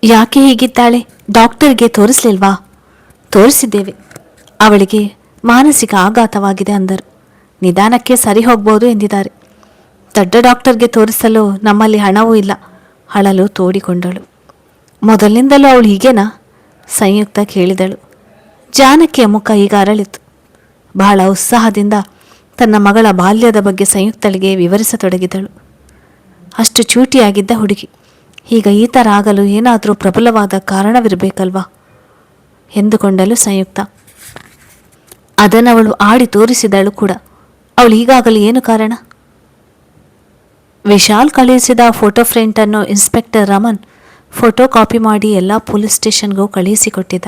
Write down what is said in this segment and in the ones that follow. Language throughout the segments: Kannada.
ಯಾಕೆ ಹೀಗಿದ್ದಾಳೆ? ಡಾಕ್ಟರ್ಗೆ ತೋರಿಸ್ಲಿಲ್ವಾ? ತೋರಿಸಿದ್ದೇವೆ. ಅವಳಿಗೆ ಮಾನಸಿಕ ಆಘಾತವಾಗಿದೆ ಅಂದರು. ನಿಧಾನಕ್ಕೆ ಸರಿ ಹೋಗ್ಬೋದು ಎಂದಿದ್ದಾರೆ. ದೊಡ್ಡ ಡಾಕ್ಟರ್ಗೆ ತೋರಿಸಲು ನಮ್ಮಲ್ಲಿ ಹಣವೂ ಇಲ್ಲ. ಅಳಲು ತೋಡಿಕೊಂಡಳು. ಮೊದಲಿನಿಂದಲೂ ಅವಳು ಹೀಗೇನಾ? ಸಂಯುಕ್ತ ಕೇಳಿದಳು. ಜಾನಕಿಯ ಮುಖ ಈಗ ಅರಳಿತು. ಬಹಳ ಉತ್ಸಾಹದಿಂದ ತನ್ನ ಮಗಳ ಬಾಲ್ಯದ ಬಗ್ಗೆ ಸಂಯುಕ್ತಳಿಗೆ ವಿವರಿಸತೊಡಗಿದಳು. ಅಷ್ಟು ಚೂಟಿಯಾಗಿದ್ದ ಹುಡುಗಿ ಈಗ ಈ ಥರ ಆಗಲು ಏನಾದರೂ ಪ್ರಬಲವಾದ ಕಾರಣವಿರಬೇಕಲ್ವಾ ಎಂದುಕೊಂಡಳು ಸಂಯುಕ್ತ. ಅದನ್ನವಳು ಆಡಿ ತೋರಿಸಿದಳು ಕೂಡ. ಅವಳು ಹೀಗಾಗಲು ಏನು ಕಾರಣ? ವಿಶಾಲ್ ಕಳುಹಿಸಿದ ಫೋಟೋ ಫ್ರೇಂಟನ್ನು ಇನ್ಸ್ಪೆಕ್ಟರ್ ರಮನ್ ಫೋಟೋ ಕಾಪಿ ಮಾಡಿ ಎಲ್ಲ ಪೊಲೀಸ್ ಸ್ಟೇಷನ್ಗೂ ಕಳುಹಿಸಿಕೊಟ್ಟಿದ್ದ.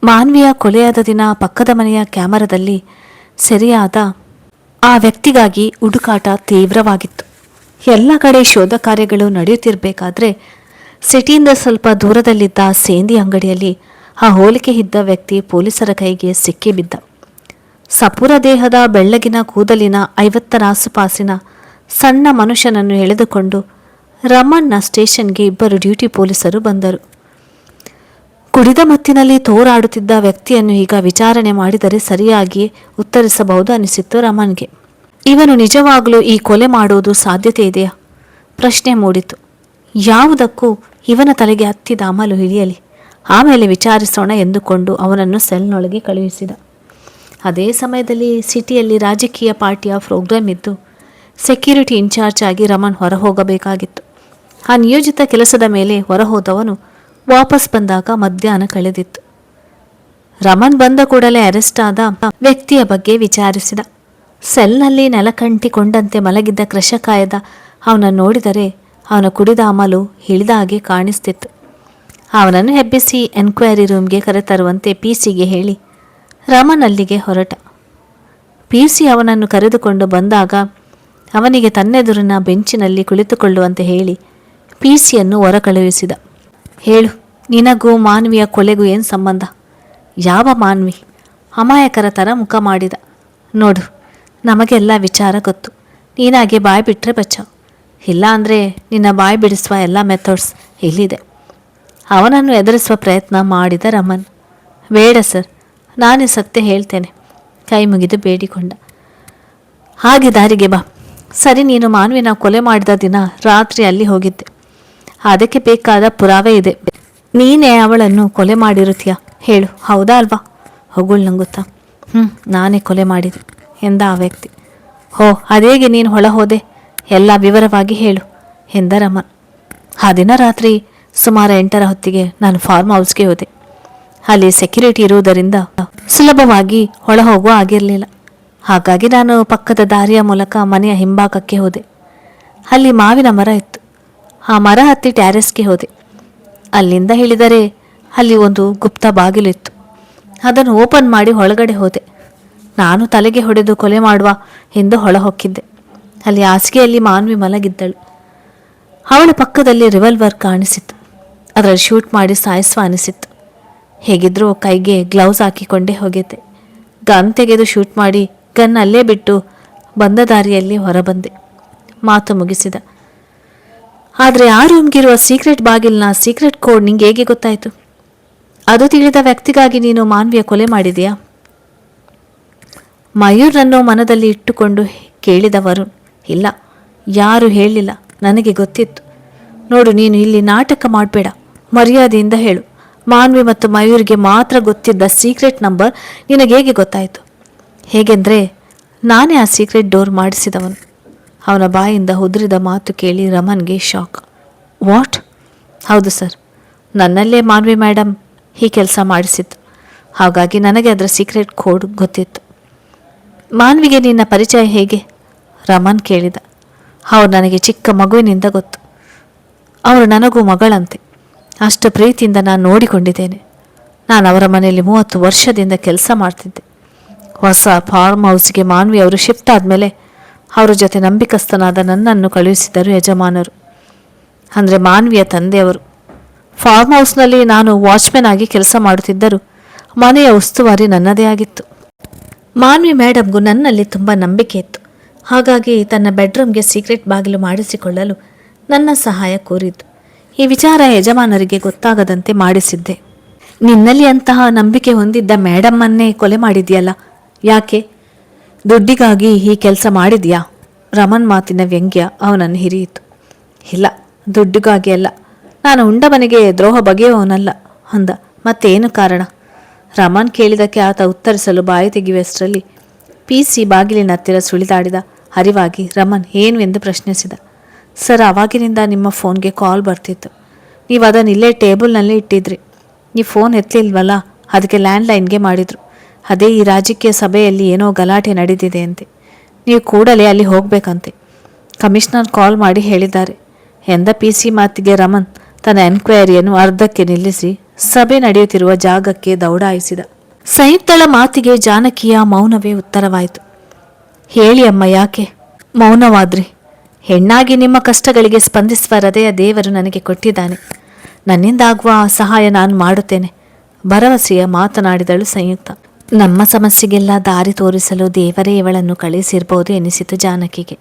ಮಾನ್ವಿಯ ಕೊಲೆಯಾದ ದಿನ ಪಕ್ಕದ ಮನೆಯ ಕ್ಯಾಮರಾದಲ್ಲಿ ಸೆರೆಯಾದ ಆ ವ್ಯಕ್ತಿಗಾಗಿ ಹುಡುಕಾಟ ತೀವ್ರವಾಗಿತ್ತು. ಎಲ್ಲ ಕಡೆ ಶೋಧ ಕಾರ್ಯಗಳು ನಡೆಯುತ್ತಿರಬೇಕಾದ್ರೆ ಸಿಟಿಯಿಂದ ಸ್ವಲ್ಪ ದೂರದಲ್ಲಿದ್ದ ಸೇಂದಿ ಅಂಗಡಿಯಲ್ಲಿ ಆ ಹೋಲಿಕೆ ಇದ್ದ ವ್ಯಕ್ತಿ ಪೊಲೀಸರ ಕೈಗೆ ಸಿಕ್ಕಿಬಿದ್ದ. ಸಪೂರ ದೇಹದ ಬೆಳ್ಳಗಿನ ಕೂದಲಿನ 50ರ ಆಸುಪಾಸಿನ ಸಣ್ಣ ಮನುಷ್ಯನನ್ನು ಎಳೆದುಕೊಂಡು ರಮಣ್ನ ಸ್ಟೇಷನ್ಗೆ ಇಬ್ಬರು ಡ್ಯೂಟಿ ಪೊಲೀಸರು ಬಂದರು. ಕುಡಿದ ಮತ್ತಿನಲ್ಲಿ ತೋರಾಡುತ್ತಿದ್ದ ವ್ಯಕ್ತಿಯನ್ನು ಈಗ ವಿಚಾರಣೆ ಮಾಡಿದರೆ ಸರಿಯಾಗಿ ಉತ್ತರಿಸಬಹುದು ಅನಿಸಿತ್ತು ರಮಣ್ಗೆ. ಇವನು ನಿಜವಾಗಲೂ ಈ ಕೊಲೆ ಮಾಡುವುದು ಸಾಧ್ಯತೆ ಇದೆಯಾ? ಪ್ರಶ್ನೆ ಮೂಡಿತು. ಯಾವುದಕ್ಕೂ ಇವನ ತಲೆಗೆ ಹತ್ತಿದ ಅಮಲು ಇಳಿಯಲಿ, ಆಮೇಲೆ ವಿಚಾರಿಸೋಣ ಎಂದುಕೊಂಡು ಅವನನ್ನು ಸೆಲ್ನೊಳಗೆ ಕಳುಹಿಸಿದ. ಅದೇ ಸಮಯದಲ್ಲಿ ಸಿಟಿಯಲ್ಲಿ ರಾಜಕೀಯ ಪಾರ್ಟಿಯ ಪ್ರೋಗ್ರಾಮ್ ಇದ್ದು ಸೆಕ್ಯೂರಿಟಿ ಇನ್ಚಾರ್ಜ್ ಆಗಿ ರಮಣ್ ಹೊರಹೋಗಬೇಕಾಗಿತ್ತು. ಆ ನಿಯೋಜಿತ ಕೆಲಸದ ಮೇಲೆ ಹೊರಹೋದವನು ವಾಪಸ್ ಬಂದಾಗ ಮಧ್ಯಾಹ್ನ ಕಳೆದಿತ್ತು. ರಮಣ್ ಬಂದ ಕೂಡಲೇ ಅರೆಸ್ಟ್ ಆದ ವ್ಯಕ್ತಿಯ ಬಗ್ಗೆ ವಿಚಾರಿಸಿದ. ಸೆಲ್ನಲ್ಲಿ ನೆಲಕಂಟಿಕೊಂಡಂತೆ ಮಲಗಿದ್ದ ಕೃಷಕಾಯದ ಅವನನ್ನು ನೋಡಿದರೆ ಅವನ ಕುಡಿದ ಅಮಲು ಹಿಳಿದ ಹಾಗೆ ಕಾಣಿಸ್ತಿತ್ತು. ಅವನನ್ನು ಹೆಬ್ಬಿಸಿ ಎನ್ಕ್ವೈರಿ ರೂಮ್ಗೆ ಕರೆತರುವಂತೆ ಪಿಸಿಗೆ ಹೇಳಿ ರಮಣ್ ಅಲ್ಲಿಗೆ ಹೊರಟ. ಪಿಸಿ ಅವನನ್ನು ಕರೆದುಕೊಂಡು ಬಂದಾಗ ಅವನಿಗೆ ತನ್ನೆದುರಿನ ಬೆಂಚಿನಲ್ಲಿ ಕುಳಿತುಕೊಳ್ಳುವಂತೆ ಹೇಳಿ ಪಿಸಿಯನ್ನು ಹೊರ ಕಳುಹಿಸಿದ. ಹೇಳು, ನಿನಗೂ ಮಾನ್ವಿಯ ಕೊಲೆಗೂ ಏನು ಸಂಬಂಧ? ಯಾವ ಮಾನ್ವಿ? ಅಮಾಯಕರ ಥರ ಮುಖ ಮಾಡಿದ. ನೋಡು, ನಮಗೆಲ್ಲ ವಿಚಾರ ಗೊತ್ತು. ನೀನಾಗೆ ಬಾಯಿ ಬಿಟ್ಟರೆ ಬಚಾವ್, ಇಲ್ಲ ಅಂದರೆ ನಿನ್ನ ಬಾಯಿ ಬಿಡಿಸುವ ಎಲ್ಲ ಮೆಥಡ್ಸ್ ಇಲ್ಲಿದೆ. ಅವನನ್ನು ಎದುರಿಸುವ ಪ್ರಯತ್ನ ಮಾಡಿದ ರಮಣ್. ಬೇಡ ಸರ್, ನಾನೇ ಸತ್ಯ ಹೇಳ್ತೇನೆ, ಕೈ ಮುಗಿದು ಬೇಡಿಕೊಂಡ. ಹಾಗೆ ದಾರಿಗೆ ಬಾ. ಸರಿ, ನೀನು ಮಾನ್ವಿನ ಕೊಲೆ ಮಾಡಿದ ದಿನ ರಾತ್ರಿ ಅಲ್ಲಿ ಹೋಗಿದ್ದೆ. ಅದಕ್ಕೆ ಬೇಕಾದ ಪುರಾವೆ ಇದೆ. ನೀನೇ ಅವಳನ್ನು ಕೊಲೆ ಮಾಡಿರುತ್ತೀಯ, ಹೇಳು, ಹೌದಾ ಅಲ್ವಾ? ಹೊಗುಳ್ ನಂಗುತ್ತಾ. ನಾನೇ ಕೊಲೆ ಮಾಡಿದೆ ಎಂದ ಆ ವ್ಯಕ್ತಿ. ಹೋ, ಅದೇಗೆ ನೀನು ಹೊಳ ಹೋದೆ? ಎಲ್ಲ ವಿವರವಾಗಿ ಹೇಳು ಎಂದ ರಮಣ್. ಆ ದಿನ ರಾತ್ರಿ ಸುಮಾರು 8ರ ಹೊತ್ತಿಗೆ ನಾನು ಫಾರ್ಮ್ ಹೌಸ್ಗೆ ಹೋದೆ. ಅಲ್ಲಿ ಸೆಕ್ಯೂರಿಟಿ ಇರುವುದರಿಂದ ಸುಲಭವಾಗಿ ಹೊಳ ಹೋಗುವ ಆಗಿರಲಿಲ್ಲ. ಹಾಗಾಗಿ ನಾನು ಪಕ್ಕದ ದಾರಿಯ ಮೂಲಕ ಮನೆಯ ಹಿಂಭಾಗಕ್ಕೆ ಹೋದೆ. ಅಲ್ಲಿ ಮಾವಿನ ಮರ ಇತ್ತು. ಆ ಮರ ಹತ್ತಿ ಟ್ಯಾರೆಸ್ಗೆ ಹೋದೆ. ಅಲ್ಲಿಂದ ಇಳಿದರೆ ಅಲ್ಲಿ ಒಂದು ಗುಪ್ತ ಬಾಗಿಲು ಇತ್ತು. ಅದನ್ನು ಓಪನ್ ಮಾಡಿ ಒಳಗಡೆ ಹೋದೆ. ನಾನು ತಲೆಗೆ ಹೊಡೆದು ಕೊಲೆ ಮಾಡುವ ಎಂದು ಹೊಳ ಹೊಕ್ಕಿದ್ದೆ. ಅಲ್ಲಿ ಹಾಸಿಗೆಯಲ್ಲಿ ಮಾನ್ವಿ ಮಲಗಿದ್ದಳು. ಅವಳ ಪಕ್ಕದಲ್ಲಿ ರಿವಾಲ್ವರ್ ಕಾಣಿಸಿತ್ತು. ಅದರಲ್ಲಿ ಶೂಟ್ ಮಾಡಿ ಸಾಯಿಸುವ ಅನಿಸಿತ್ತು. ಹೇಗಿದ್ರೂ ಕೈಗೆ ಗ್ಲೌಸ್ ಹಾಕಿಕೊಂಡೇ ಹೋಗಿದ್ದೆ. ಗನ್ ತೆಗೆದು ಶೂಟ್ ಮಾಡಿ ಗನ್ ಅಲ್ಲೇ ಬಿಟ್ಟು ಬಂದ ದಾರಿಯಲ್ಲಿ ಹೊರಬಂದೆ. ಮಾತು ಮುಗಿಸಿದ. ಆದರೆ ಆ ರೂಮ್ಗಿರುವ ಸೀಕ್ರೆಟ್ ಬಾಗಿಲಿನ ಸೀಕ್ರೆಟ್ ಕೋಡ್ ನಿಂಗೆ ಹೇಗೆ ಗೊತ್ತಾಯಿತು? ಅದು ತಿಳಿದ ವ್ಯಕ್ತಿಗಾಗಿ ನೀನು ಮಾನ್ವಿಯ ಕೊಲೆ ಮಾಡಿದೆಯಾ? ಮಯೂರ್ನನ್ನು ಮನದಲ್ಲಿ ಇಟ್ಟುಕೊಂಡು ಕೇಳಿದವರು. ಇಲ್ಲ, ಯಾರು ಹೇಳಿಲ್ಲ, ನನಗೆ ಗೊತ್ತಿತ್ತು. ನೋಡು, ನೀನು ಇಲ್ಲಿ ನಾಟಕ ಮಾಡಬೇಡ, ಮರ್ಯಾದೆಯಿಂದ ಹೇಳು. ಮಾನ್ವಿ ಮತ್ತು ಮಯೂರ್ಗೆ ಮಾತ್ರ ಗೊತ್ತಿದ್ದ ಸೀಕ್ರೆಟ್ ನಂಬರ್ ನಿನಗೆ ಹೇಗೆ ಗೊತ್ತಾಯಿತು? ಹೇಗೆಂದರೆ ನಾನೇ ಆ ಸೀಕ್ರೆಟ್ ಡೋರ್ ಮಾಡಿಸಿದವನು. ಅವನ ಬಾಯಿಂದ ಉದುರಿದ ಮಾತು ಕೇಳಿ ರಮನ್ಗೆ ಶಾಕ್. ವಾಟ್? ಹೌದು ಸರ್, ನನ್ನಲ್ಲೇ ಮಾನ್ವಿ ಮೇಡಮ್ ಈ ಕೆಲಸ ಮಾಡಿಸಿದ್ದು. ಹಾಗಾಗಿ ನನಗೆ ಅದರ ಸೀಕ್ರೆಟ್ ಕೋಡ್ ಗೊತ್ತಿತ್ತು. ಮಾನ್ವಿಗೆ ನಿನ್ನ ಪರಿಚಯ ಹೇಗೆ? ರಮನ್ ಕೇಳಿದ. ಅವ್ರು ನನಗೆ ಚಿಕ್ಕ ಮಗುವಿನಿಂದ ಗೊತ್ತು. ಅವರು ನನಗೂ ಮಗಳಂತೆ. ಅಷ್ಟು ಪ್ರೀತಿಯಿಂದ ನಾನು ನೋಡಿಕೊಂಡಿದ್ದೇನೆ. ನಾನು ಅವರ ಮನೆಯಲ್ಲಿ 30 ವರ್ಷದಿಂದ ಕೆಲಸ ಮಾಡ್ತಿದ್ದೆ. ಹೊಸ ಫಾರ್ಮ್ ಹೌಸ್ಗೆ ಮಾನ್ವಿ ಅವರು ಶಿಫ್ಟ್ ಆದಮೇಲೆ ಅವರ ಜೊತೆ ನಂಬಿಕಸ್ಥನಾದ ನನ್ನನ್ನು ಕಳುಹಿಸಿದರು ಯಜಮಾನರು, ಅಂದರೆ ಮಾನ್ವಿಯ ತಂದೆಯವರು. ಫಾರ್ಮ್ ಹೌಸ್ನಲ್ಲಿ ನಾನು ವಾಚ್ಮೆನ್ ಆಗಿ ಕೆಲಸ ಮಾಡುತ್ತಿದ್ದರು. ಮನೆಯ ಉಸ್ತುವಾರಿ ನನ್ನದೇ ಆಗಿತ್ತು. ಮಾನ್ವಿ ಮೇಡಮ್ಗೂ ನನ್ನಲ್ಲಿ ತುಂಬ ನಂಬಿಕೆ ಇತ್ತು. ಹಾಗಾಗಿ ತನ್ನ ಬೆಡ್ರೂಮ್ಗೆ ಸೀಕ್ರೆಟ್ ಬಾಗಿಲು ಮಾಡಿಸಿಕೊಳ್ಳಲು ನನ್ನ ಸಹಾಯ ಕೋರಿದ್ದು. ಈ ವಿಚಾರ ಯಜಮಾನರಿಗೆ ಗೊತ್ತಾಗದಂತೆ ಮಾಡಿಸಿದ್ದೆ. ನಿನ್ನಲ್ಲಿ ಅಂತಹ ನಂಬಿಕೆ ಹೊಂದಿದ್ದ ಮೇಡಮ್ಮನ್ನೇ ಕೊಲೆ ಮಾಡಿದ್ಯಲ್ಲ, ಯಾಕೆ? ದುಡ್ಡಿಗಾಗಿ ಈ ಕೆಲಸ ಮಾಡಿದ್ಯಾ? ರಮನ್ ಮಾತಿನ ವ್ಯಂಗ್ಯ ಅವನನ್ನು ಹಿರಿಯಿತು. ಇಲ್ಲ, ದುಡ್ಡಿಗಾಗಿ ಅಲ್ಲ. ನಾನು ಉಂಡ ಮನೆಗೆ ದ್ರೋಹ ಬಗೆಯುವವನಲ್ಲ ಅಂದ. ಮತ್ತೇನು ಕಾರಣ? ರಮನ್ ಕೇಳಿದಕ್ಕೆ ಆತ ಉತ್ತರಿಸಲು ಬಾಯಿ ತೆಗೆಯುವಷ್ಟರಲ್ಲಿ PC ಬಾಗಿಲಿನ ಹತ್ತಿರ ಸುಳಿದಾಡಿದ. ಅರಿವಾಗಿ ರಮನ್ ಏನು ಎಂದು ಪ್ರಶ್ನಿಸಿದ. ಸರ್, ಆವಾಗಿನಿಂದ ನಿಮ್ಮ ಫೋನ್ಗೆ ಕಾಲ್ ಬರ್ತಿತ್ತು. ನೀವು ಅದನ್ನು ಇಲ್ಲೇ ಟೇಬಲ್ನಲ್ಲಿ ಇಟ್ಟಿದ್ರಿ. ನೀವು ಫೋನ್ ಎತ್ತಲಿಲ್ವಲ್ಲ, ಅದಕ್ಕೆ ಲ್ಯಾಂಡ್ಲೈನ್ಗೆ ಮಾಡಿದ್ರು. ಅದೇ ಈ ರಾಜಕೀಯ ಸಭೆಯಲ್ಲಿ ಏನೋ ಗಲಾಟೆ ನಡೆದಿದೆ ಅಂತೆ. ನೀವು ಕೂಡಲೇ ಅಲ್ಲಿ ಹೋಗಬೇಕಂತೆ. ಕಮಿಷನರ್ ಕಾಲ್ ಮಾಡಿ ಹೇಳಿದ್ದಾರೆ ಎಂದ PC ಮಾತಿಗೆ ರಮನ್ ತನ್ನ ಎನ್ಕ್ವೈರಿಯನ್ನು ಅರ್ಧಕ್ಕೆ ನಿಲ್ಲಿಸಿ ಸಭೆ ನಡೆಯುತ್ತಿರುವ ಜಾಗಕ್ಕೆ ದೌಡಾಯಿಸಿದ. ಸಂಯುಕ್ತಳ ಮಾತಿಗೆ ಜಾನಕಿಯ ಮೌನವೇ ಉತ್ತರವಾಯಿತು. ಹೇಳಿ ಅಮ್ಮ, ಯಾಕೆ ಮೌನವಾದ್ರಿ? ಹೆಣ್ಣಾಗಿ ನಿಮ್ಮ ಕಷ್ಟಗಳಿಗೆ ಸ್ಪಂದಿಸುವ ಹೃದಯ ದೇವರು ನನಗೆ ಕೊಟ್ಟಿದ್ದಾನೆ. ನನ್ನಿಂದಾಗುವ ಸಹಾಯ ನಾನು ಮಾಡುತ್ತೇನೆ, ಭರವಸೆಯ ಮಾತನಾಡಿದಳು ಸಂಯುಕ್ತ. ನಮ್ಮ ಸಮಸ್ಯೆಗೆಲ್ಲ ದಾರಿ ತೋರಿಸಲು ದೇವರೇ ಇವಳನ್ನು ಕಳಿಸಿರ್ಬೋದು ಎನಿಸಿತು ಜಾನಕಿಗೆ.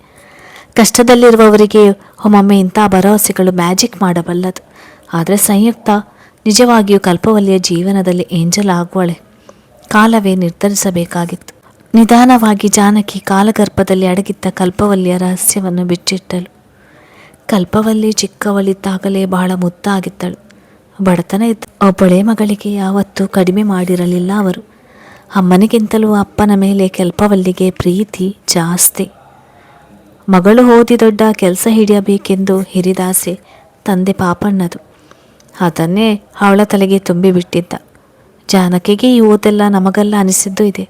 ಕಷ್ಟದಲ್ಲಿರುವವರಿಗೆ ಒಮ್ಮೊಮ್ಮೆ ಇಂಥ ಭರವಸೆಗಳು ಮ್ಯಾಜಿಕ್ ಮಾಡಬಲ್ಲದು. ಆದರೆ ಸಂಯುಕ್ತ ನಿಜವಾಗಿಯೂ ಕಲ್ಪವಲ್ಲಿಯ ಜೀವನದಲ್ಲಿ ಏಂಜಲ್ ಆಗುವಳೆ. ಕಾಲವೇ ನಿರ್ಧರಿಸಬೇಕಾಗಿತ್ತು. ನಿಧಾನವಾಗಿ ಜಾನಕಿ ಕಾಲಗರ್ಭದಲ್ಲಿ ಅಡಗಿದ್ದ ಕಲ್ಪವಲ್ಲಿಯ ರಹಸ್ಯವನ್ನು ಬಿಚ್ಚಿಟ್ಟಳು. ಕಲ್ಪವಲ್ಲಿ ಚಿಕ್ಕವಳಿದ್ದಾಗಲೇ ಬಹಳ ಮುದ್ದಾಗಿದ್ದಳು. ಬಡತನ ಇದ್ದ ಒಬ್ಬಳೇ ಮಗಳಿಗೆ ಯಾವತ್ತೂ ಕಡಿಮೆ ಮಾಡಿರಲಿಲ್ಲ ಅವರು. ಅಮ್ಮನಿಗಿಂತಲೂ ಅಪ್ಪನ ಮೇಲೆ ಕಲ್ಪವಲ್ಲಿಗೆ ಪ್ರೀತಿ ಜಾಸ್ತಿ. ಮಗಳು ಓದಿ ದೊಡ್ಡ ಕೆಲಸ ಹಿಡಿಯಬೇಕೆಂದು ಹಿರಿದಾಸೆ ತಂದೆ ಪಾಪಣ್ಣದು. ಅದನ್ನೇ ಅವಳ ತಲೆಗೆ ತುಂಬಿಬಿಟ್ಟಿದ್ದ. ಜಾನಕಿಗೆ ಈ ಓದೆಲ್ಲ ನಮಗೆಲ್ಲ ಅನಿಸಿದ್ದು ಇದೆ.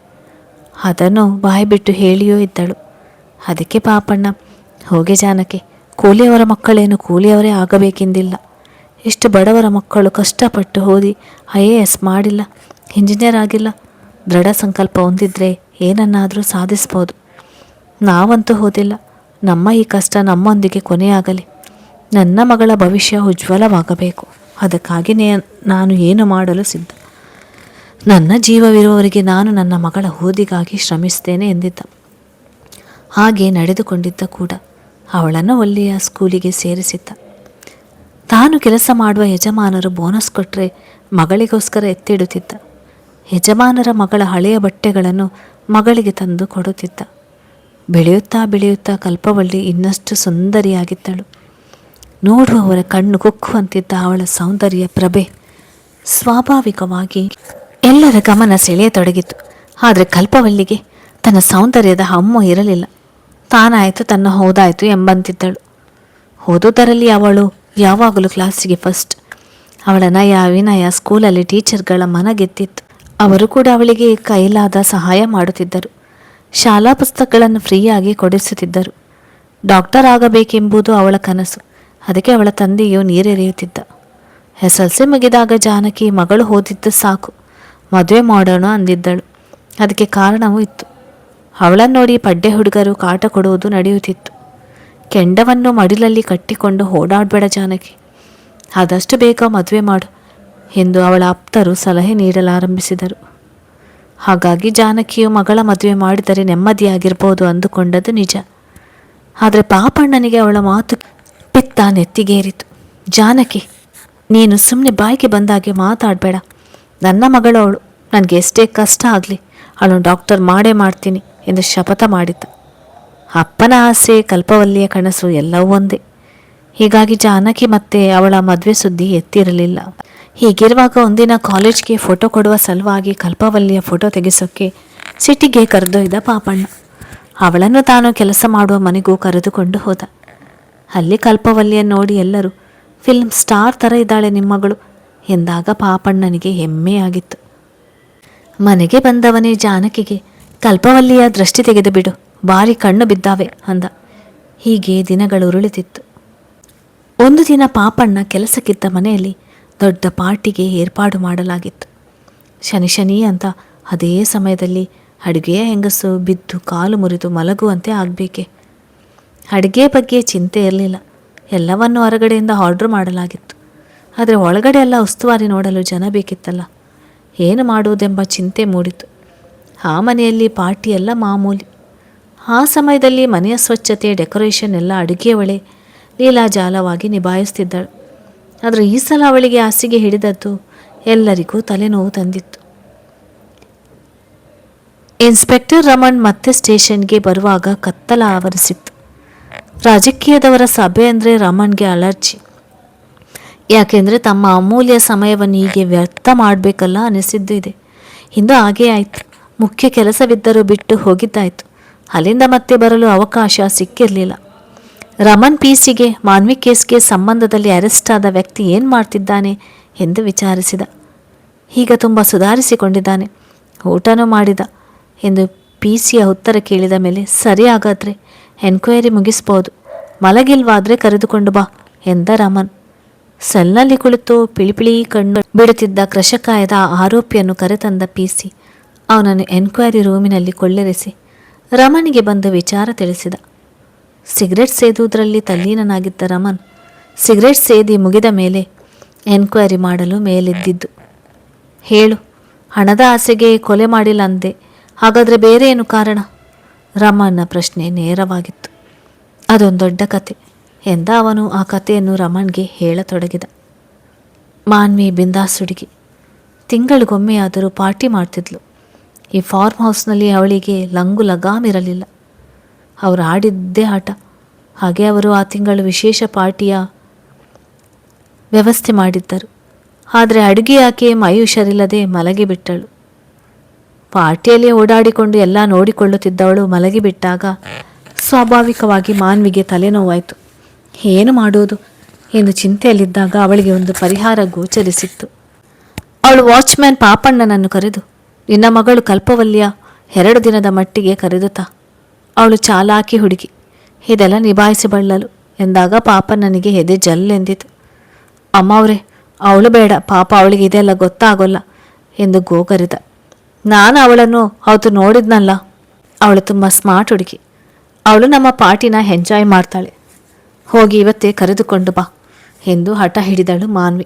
ಅದನ್ನು ಬಾಯಿ ಬಿಟ್ಟು ಹೇಳಿಯೂ ಇದ್ದಳು. ಅದಕ್ಕೆ ಪಾಪಣ್ಣ, ಹೋಗೆ ಜಾನಕಿ, ಕೂಲಿಯವರ ಮಕ್ಕಳೇನು ಕೂಲಿಯವರೇ ಆಗಬೇಕೆಂದಿಲ್ಲ. ಎಷ್ಟು ಬಡವರ ಮಕ್ಕಳು ಕಷ್ಟಪಟ್ಟು ಓದಿ IAS ಮಾಡಿಲ್ಲ, ಇಂಜಿನಿಯರ್ ಆಗಿಲ್ಲ. ದೃಢ ಸಂಕಲ್ಪ ಹೊಂದಿದ್ರೆ ಏನನ್ನಾದರೂ ಸಾಧಿಸ್ಬೋದು. ನಾವಂತೂ ಓದಿಲ್ಲ. ನಮ್ಮ ಈ ಕಷ್ಟ ನಮ್ಮೊಂದಿಗೆ ಕೊನೆಯಾಗಲಿ. ನನ್ನ ಮಗಳ ಭವಿಷ್ಯ ಉಜ್ವಲವಾಗಬೇಕು. ಅದಕ್ಕಾಗಿಯೇ ನಾನು ಏನು ಮಾಡಲು ಸಿದ್ಧ. ನನ್ನ ಜೀವವಿರುವವರಿಗೆ ನಾನು ನನ್ನ ಮಗಳ ಓದಿಗಾಗಿ ಶ್ರಮಿಸ್ತೇನೆ ಎಂದಿದ್ದ. ಹಾಗೆ ನಡೆದುಕೊಂಡಿದ್ದ ಕೂಡ. ಅವಳನ್ನು ಒಳ್ಳೆಯ ಸ್ಕೂಲಿಗೆ ಸೇರಿಸಿದ್ದ. ತಾನು ಕೆಲಸ ಮಾಡುವ ಯಜಮಾನರು ಬೋನಸ್ ಕೊಟ್ಟರೆ ಮಗಳಿಗೋಸ್ಕರ ಎತ್ತಿಡುತ್ತಿದ್ದ. ಯಜಮಾನರ ಮಗಳ ಹಳೆಯ ಬಟ್ಟೆಗಳನ್ನು ಮಗಳಿಗೆ ತಂದು ಕೊಡುತ್ತಿದ್ದ. ಬೆಳೆಯುತ್ತಾ ಬೆಳೆಯುತ್ತಾ ಕಲ್ಪವಳ್ಳಿ ಇನ್ನಷ್ಟು ಸುಂದರಿಯಾಗಿದ್ದಳು. ನೋಡುವವರ ಕಣ್ಣು ಕುಕ್ಕುವಂತಿದ್ದ ಅವಳ ಸೌಂದರ್ಯ ಪ್ರಭೆ ಸ್ವಾಭಾವಿಕವಾಗಿ ಎಲ್ಲರ ಗಮನ ಸೆಳೆಯತೊಡಗಿತು. ಆದರೆ ಕಲ್ಪವಲ್ಲಿಗೆ ತನ್ನ ಸೌಂದರ್ಯದ ಹಮ್ಮು ಇರಲಿಲ್ಲ. ತಾನಾಯಿತು ತನ್ನ ಹೋದಾಯಿತು ಎಂಬಂತಿದ್ದಳು. ಓದುವುದರಲ್ಲಿ ಅವಳು ಯಾವಾಗಲೂ ಕ್ಲಾಸಿಗೆ ಫಸ್ಟ್. ಅವಳ ನಯ ವಿನಯ ಸ್ಕೂಲಲ್ಲಿ ಟೀಚರ್ಗಳ ಮನ ಗೆದ್ದಿತ್ತು. ಅವರು ಕೂಡ ಅವಳಿಗೆ ಕೈಲಾದ ಸಹಾಯ ಮಾಡುತ್ತಿದ್ದರು. ಶಾಲಾ ಪುಸ್ತಕಗಳನ್ನು ಫ್ರೀಯಾಗಿ ಕೊಡಿಸುತ್ತಿದ್ದರು. ಡಾಕ್ಟರ್ ಆಗಬೇಕೆಂಬುದು ಅವಳ ಕನಸು. ಅದಕ್ಕೆ ಅವಳ ತಂದೆಯು ನೀರೆರೆಯುತ್ತಿದ್ದ. SLC ಮುಗಿದಾಗ ಜಾನಕಿ ಮಗಳು ಓದಿದ್ದು ಸಾಕು, ಮದುವೆ ಮಾಡೋಣ ಅಂದಿದ್ದಳು. ಅದಕ್ಕೆ ಕಾರಣವೂ ಇತ್ತು. ಅವಳನ್ನು ನೋಡಿ ಪಡ್ಡೆ ಹುಡುಗರು ಕಾಟ ಕೊಡುವುದು ನಡೆಯುತ್ತಿತ್ತು. ಕೆಂಡವನ್ನು ಮಡಿಲಲ್ಲಿ ಕಟ್ಟಿಕೊಂಡು ಓಡಾಡಬೇಡ ಜಾನಕಿ, ಆದಷ್ಟು ಬೇಗ ಮದುವೆ ಮಾಡು ಎಂದು ಅವಳ ಆಪ್ತರು ಸಲಹೆ ನೀಡಲಾರಂಭಿಸಿದರು. ಹಾಗಾಗಿ ಜಾನಕಿಯು ಮಗಳ ಮದುವೆ ಮಾಡಿದರೆ ನೆಮ್ಮದಿಯಾಗಿರ್ಬೋದು ಅಂದುಕೊಂಡದ್ದು ನಿಜ. ಆದರೆ ಪಾಪಣ್ಣನಿಗೆ ಅವಳ ಮಾತು ಪಿತ್ತ ನೆತ್ತಿಗೇರಿತು. ಜಾನಕಿ, ನೀನು ಸುಮ್ಮನೆ ಬಾಯಿಗೆ ಬಂದಾಗೆ ಮಾತಾಡಬೇಡ. ನನ್ನ ಮಗಳು ಅವಳು. ನನಗೆ ಎಷ್ಟೇ ಕಷ್ಟ ಆಗಲಿ ಅವಳನ್ನು ಡಾಕ್ಟರ್ ಮಾಡೇ ಮಾಡ್ತೀನಿ ಎಂದು ಶಪಥ ಮಾಡಿದ್ದ. ಅಪ್ಪನ ಆಸೆ, ಕಲ್ಪವಲ್ಲಿಯ ಕನಸು ಎಲ್ಲವೂ ಒಂದೇ. ಹೀಗಾಗಿ ಜಾನಕಿ ಮತ್ತೆ ಅವಳ ಮದುವೆ ಸುದ್ದಿ ಎತ್ತಿರಲಿಲ್ಲ. ಹೀಗಿರುವಾಗ ಒಂದಿನ ಕಾಲೇಜ್ಗೆ ಫೋಟೋ ಕೊಡುವ ಸಲುವಾಗಿ ಕಲ್ಪವಲ್ಲಿಯ ಫೋಟೋ ತೆಗೆಸೋಕ್ಕೆ ಸಿಟಿಗೆ ಕರೆದೊಯ್ದ ಪಾಪಣ್ಣ. ಅವಳನ್ನು ತಾನು ಕೆಲಸ ಮಾಡುವ ಮನೆಗೂ ಕರೆದುಕೊಂಡು ಹೋದ. ಅಲ್ಲಿ ಕಲ್ಪವಲ್ಲಿಯನ್ನು ನೋಡಿ ಎಲ್ಲರೂ, ಫಿಲ್ಮ್ ಸ್ಟಾರ್ ಥರ ಇದ್ದಾಳೆ ನಿಮ್ಮಗಳು ಎಂದಾಗ ಪಾಪಣ್ಣನಿಗೆ ಹೆಮ್ಮೆಯಾಗಿತ್ತು. ಮನೆಗೆ ಬಂದವನೇ ಜಾನಕಿಗೆ, ಕಲ್ಪವಲ್ಲಿಯ ದೃಷ್ಟಿ ತೆಗೆದು ಬಿಡು, ಭಾರಿ ಕಣ್ಣು ಬಿದ್ದಾವೆ ಅಂದ. ಹೀಗೆ ದಿನಗಳು ಉರುಳುತ್ತಿತ್ತು. ಒಂದು ದಿನ ಪಾಪಣ್ಣ ಕೆಲಸಕ್ಕಿದ್ದ ಮನೆಯಲ್ಲಿ ದೊಡ್ಡ ಪಾರ್ಟಿಗೆ ಏರ್ಪಾಡು ಮಾಡಲಾಗಿತ್ತು. ಶನಿ ಅಂತ ಅದೇ ಸಮಯದಲ್ಲಿ ಅಡುಗೆಯ ಹೆಂಗಸು ಬಿದ್ದು ಕಾಲು ಮುರಿದು ಮಲಗುವಂತೆ ಆಗಬೇಕೆ. ಅಡುಗೆ ಬಗ್ಗೆ ಚಿಂತೆ ಇರಲಿಲ್ಲ. ಎಲ್ಲವನ್ನು ಹೊರಗಡೆಯಿಂದ ಆರ್ಡ್ರ್ ಮಾಡಲಾಗಿತ್ತು. ಆದರೆ ಒಳಗಡೆ ಎಲ್ಲ ಉಸ್ತುವಾರಿ ನೋಡಲು ಜನ ಬೇಕಿತ್ತಲ್ಲ. ಏನು ಮಾಡುವುದೆಂಬ ಚಿಂತೆ ಮೂಡಿತು. ಆ ಮನೆಯಲ್ಲಿ ಪಾರ್ಟಿ ಎಲ್ಲ ಮಾಮೂಲಿ. ಆ ಸಮಯದಲ್ಲಿ ಮನೆಯ ಸ್ವಚ್ಛತೆ, ಡೆಕೋರೇಷನ್ ಎಲ್ಲ ಅಡುಗೆಯವಳೆ ಲೀಲಾಜಾಲವಾಗಿ ನಿಭಾಯಿಸ್ತಿದ್ದಳು. ಆದರೆ ಈ ಸಲ ಅವಳಿಗೆ ಹಾಸಿಗೆ ಹಿಡಿದದ್ದು ಎಲ್ಲರಿಗೂ ತಲೆನೋವು ತಂದಿತ್ತು. ಇನ್ಸ್ಪೆಕ್ಟರ್ ರಮಣ್ ಮತ್ತೆ ಸ್ಟೇಷನ್ಗೆ ಬರುವಾಗ ಕತ್ತಲ ಆವರಿಸಿತ್ತು. ರಾಜಕೀಯದವರ ಸಭೆ ಅಂದರೆ ರಮಣ್ಗೆ ಅಲರ್ಜಿ. ಯಾಕೆಂದರೆ ತಮ್ಮ ಅಮೂಲ್ಯ ಸಮಯವನ್ನು ಹೀಗೆ ವ್ಯರ್ಥ ಮಾಡಬೇಕಲ್ಲ ಅನಿಸಿದ್ದು ಇದೆ. ಇಂದು ಹಾಗೇ ಆಯಿತು. ಮುಖ್ಯ ಕೆಲಸವಿದ್ದರೂ ಬಿಟ್ಟು ಹೋಗಿದ್ದಾಯಿತು. ಅಲ್ಲಿಂದ ಮತ್ತೆ ಬರಲು ಅವಕಾಶ ಸಿಕ್ಕಿರಲಿಲ್ಲ. ರಮಣ್ ಪಿಸಿಗೆ ಮಾನ್ವಿ ಕೇಸ್ಗೆ ಸಂಬಂಧದಲ್ಲಿ ಅರೆಸ್ಟ್ ಆದ ವ್ಯಕ್ತಿ ಏನು ಮಾಡ್ತಿದ್ದಾನೆ ಎಂದು ವಿಚಾರಿಸಿದ. ಈಗ ತುಂಬ ಸುಧಾರಿಸಿಕೊಂಡಿದ್ದಾನೆ, ಊಟನೂ ಮಾಡಿದ ಎಂದು ಪಿಸಿಯ ಉತ್ತರ ಕೇಳಿದ ಮೇಲೆ, ಸರಿ ಹಾಗಾದರೆ ಎನ್ಕ್ವೈರಿ ಮುಗಿಸ್ಬೋದು, ಮಲಗಿಲ್ವಾದರೆ ಕರೆದುಕೊಂಡು ಬಾ ಎಂದ ರಮಣ್. ಸೆಲ್ನಲ್ಲಿ ಕುಳಿತು ಪಿಳಿಪಿಳಿ ಕಣ್ಣು ಬಿಡುತ್ತಿದ್ದ ಕೃಷಕಾಯದ ಆರೋಪಿಯನ್ನು ಕರೆತಂದ ಪಿಸಿ ಅವನನ್ನು ಎನ್ಕ್ವೈರಿ ರೂಮಿನಲ್ಲಿ ಕೊಳ್ಳೆರೆಸಿ ರಮಣ್ಗೆ ಬಂದ ವಿಚಾರ ತಿಳಿಸಿದ. ಸಿಗರೆಟ್ ಸೇದುವುದರಲ್ಲಿ ತಲ್ಲೀನನಾಗಿದ್ದ ರಮಣ್ ಸಿಗರೆಟ್ ಸೇದಿ ಮುಗಿದ ಮೇಲೆ ಎನ್ಕ್ವೈರಿ ಮಾಡಲು ಮೇಲೆದ್ದಿದ್ದು. ಹೇಳು, ಹಣದ ಆಸೆಗೆ ಕೊಲೆ ಮಾಡಿಲ್ಲ ಅಂದೆ, ಹಾಗಾದರೆ ಬೇರೆ ಏನು ಕಾರಣ? ರಮಣ್ನ ಪ್ರಶ್ನೆ ನೇರವಾಗಿತ್ತು. ಅದೊಂದು ದೊಡ್ಡ ಕತೆ ಎಂದ ಅವನು ಆ ಕಥೆಯನ್ನು ರಮಣ್ಗೆ ಹೇಳತೊಡಗಿದ. ಮಾನ್ವಿ ಬಿಂದಾಸ್ ಹುಡುಗಿ. ತಿಂಗಳಿಗೊಮ್ಮೆಯಾದರೂ ಪಾರ್ಟಿ ಮಾಡ್ತಿದ್ಲು. ಈ ಫಾರ್ಮ್ ಹೌಸ್ನಲ್ಲಿ ಅವಳಿಗೆ ಲಂಗು ಲಗಾಮಿರಲಿಲ್ಲ. ಅವರು ಆಡಿದ್ದೇ ಆಟ. ಹಾಗೆ ಅವರು ಆ ತಿಂಗಳು ವಿಶೇಷ ಪಾರ್ಟಿಯ ವ್ಯವಸ್ಥೆ ಮಾಡಿದ್ದರು. ಆದರೆ ಅಡುಗೆ ಆಕೆ ಮೈ ಹುಷರಿಲ್ಲದೆ ಮಲಗಿಬಿಟ್ಟಳು. ಪಾರ್ಟಿಯಲ್ಲಿ ಓಡಾಡಿಕೊಂಡು ಎಲ್ಲ ನೋಡಿಕೊಳ್ಳುತ್ತಿದ್ದವಳು ಮಲಗಿಬಿಟ್ಟಾಗ ಸ್ವಾಭಾವಿಕವಾಗಿ ಮಾನ್ವಿಗೆ ತಲೆನೋವಾಯಿತು. ಏನು ಮಾಡುವುದು ಎಂದು ಚಿಂತೆಯಲ್ಲಿದ್ದಾಗ ಅವಳಿಗೆ ಒಂದು ಪರಿಹಾರ ಗೋಚರಿಸಿತ್ತು. ಅವಳು ವಾಚ್ಮ್ಯಾನ್ ಪಾಪಣ್ಣನನ್ನು ಕರೆದು, ನಿನ್ನ ಮಗಳು ಕಲ್ಪವಲ್ಲಿಯ 2 ದಿನದ ಮಟ್ಟಿಗೆ ಕರೆದುತ್ತಾ, ಅವಳು ಚಾಲಾಕಿ ಹುಡುಗಿ, ಇದೆಲ್ಲ ನಿಭಾಯಿಸಿಬಳ್ಳಲು ಎಂದಾಗ ಪಾಪಣ್ಣನಿಗೆ ಎದೆ ಜಲ್ಲೆಂದಿತು. ಅಮ್ಮವ್ರೆ, ಅವಳು ಬೇಡ, ಪಾಪ ಅವಳಿಗೆ ಇದೆಲ್ಲ ಗೊತ್ತಾಗೋಲ್ಲ ಎಂದು ಗೋಗರಿದ. ನಾನು ಅವಳನ್ನು ಅವತ್ತು ನೋಡಿದ್ನಲ್ಲ, ಅವಳು ತುಂಬ ಸ್ಮಾರ್ಟ್ ಹುಡುಗಿ, ಅವಳು ನಮ್ಮ ಪಾರ್ಟಿನ ಎಂಜಾಯ್ ಮಾಡ್ತಾಳೆ, ಹೋಗಿ ಇವತ್ತೇ ಕರೆದುಕೊಂಡು ಬಾ ಎಂದು ಹಠ ಹಿಡಿದಳು ಮಾನ್ವಿ.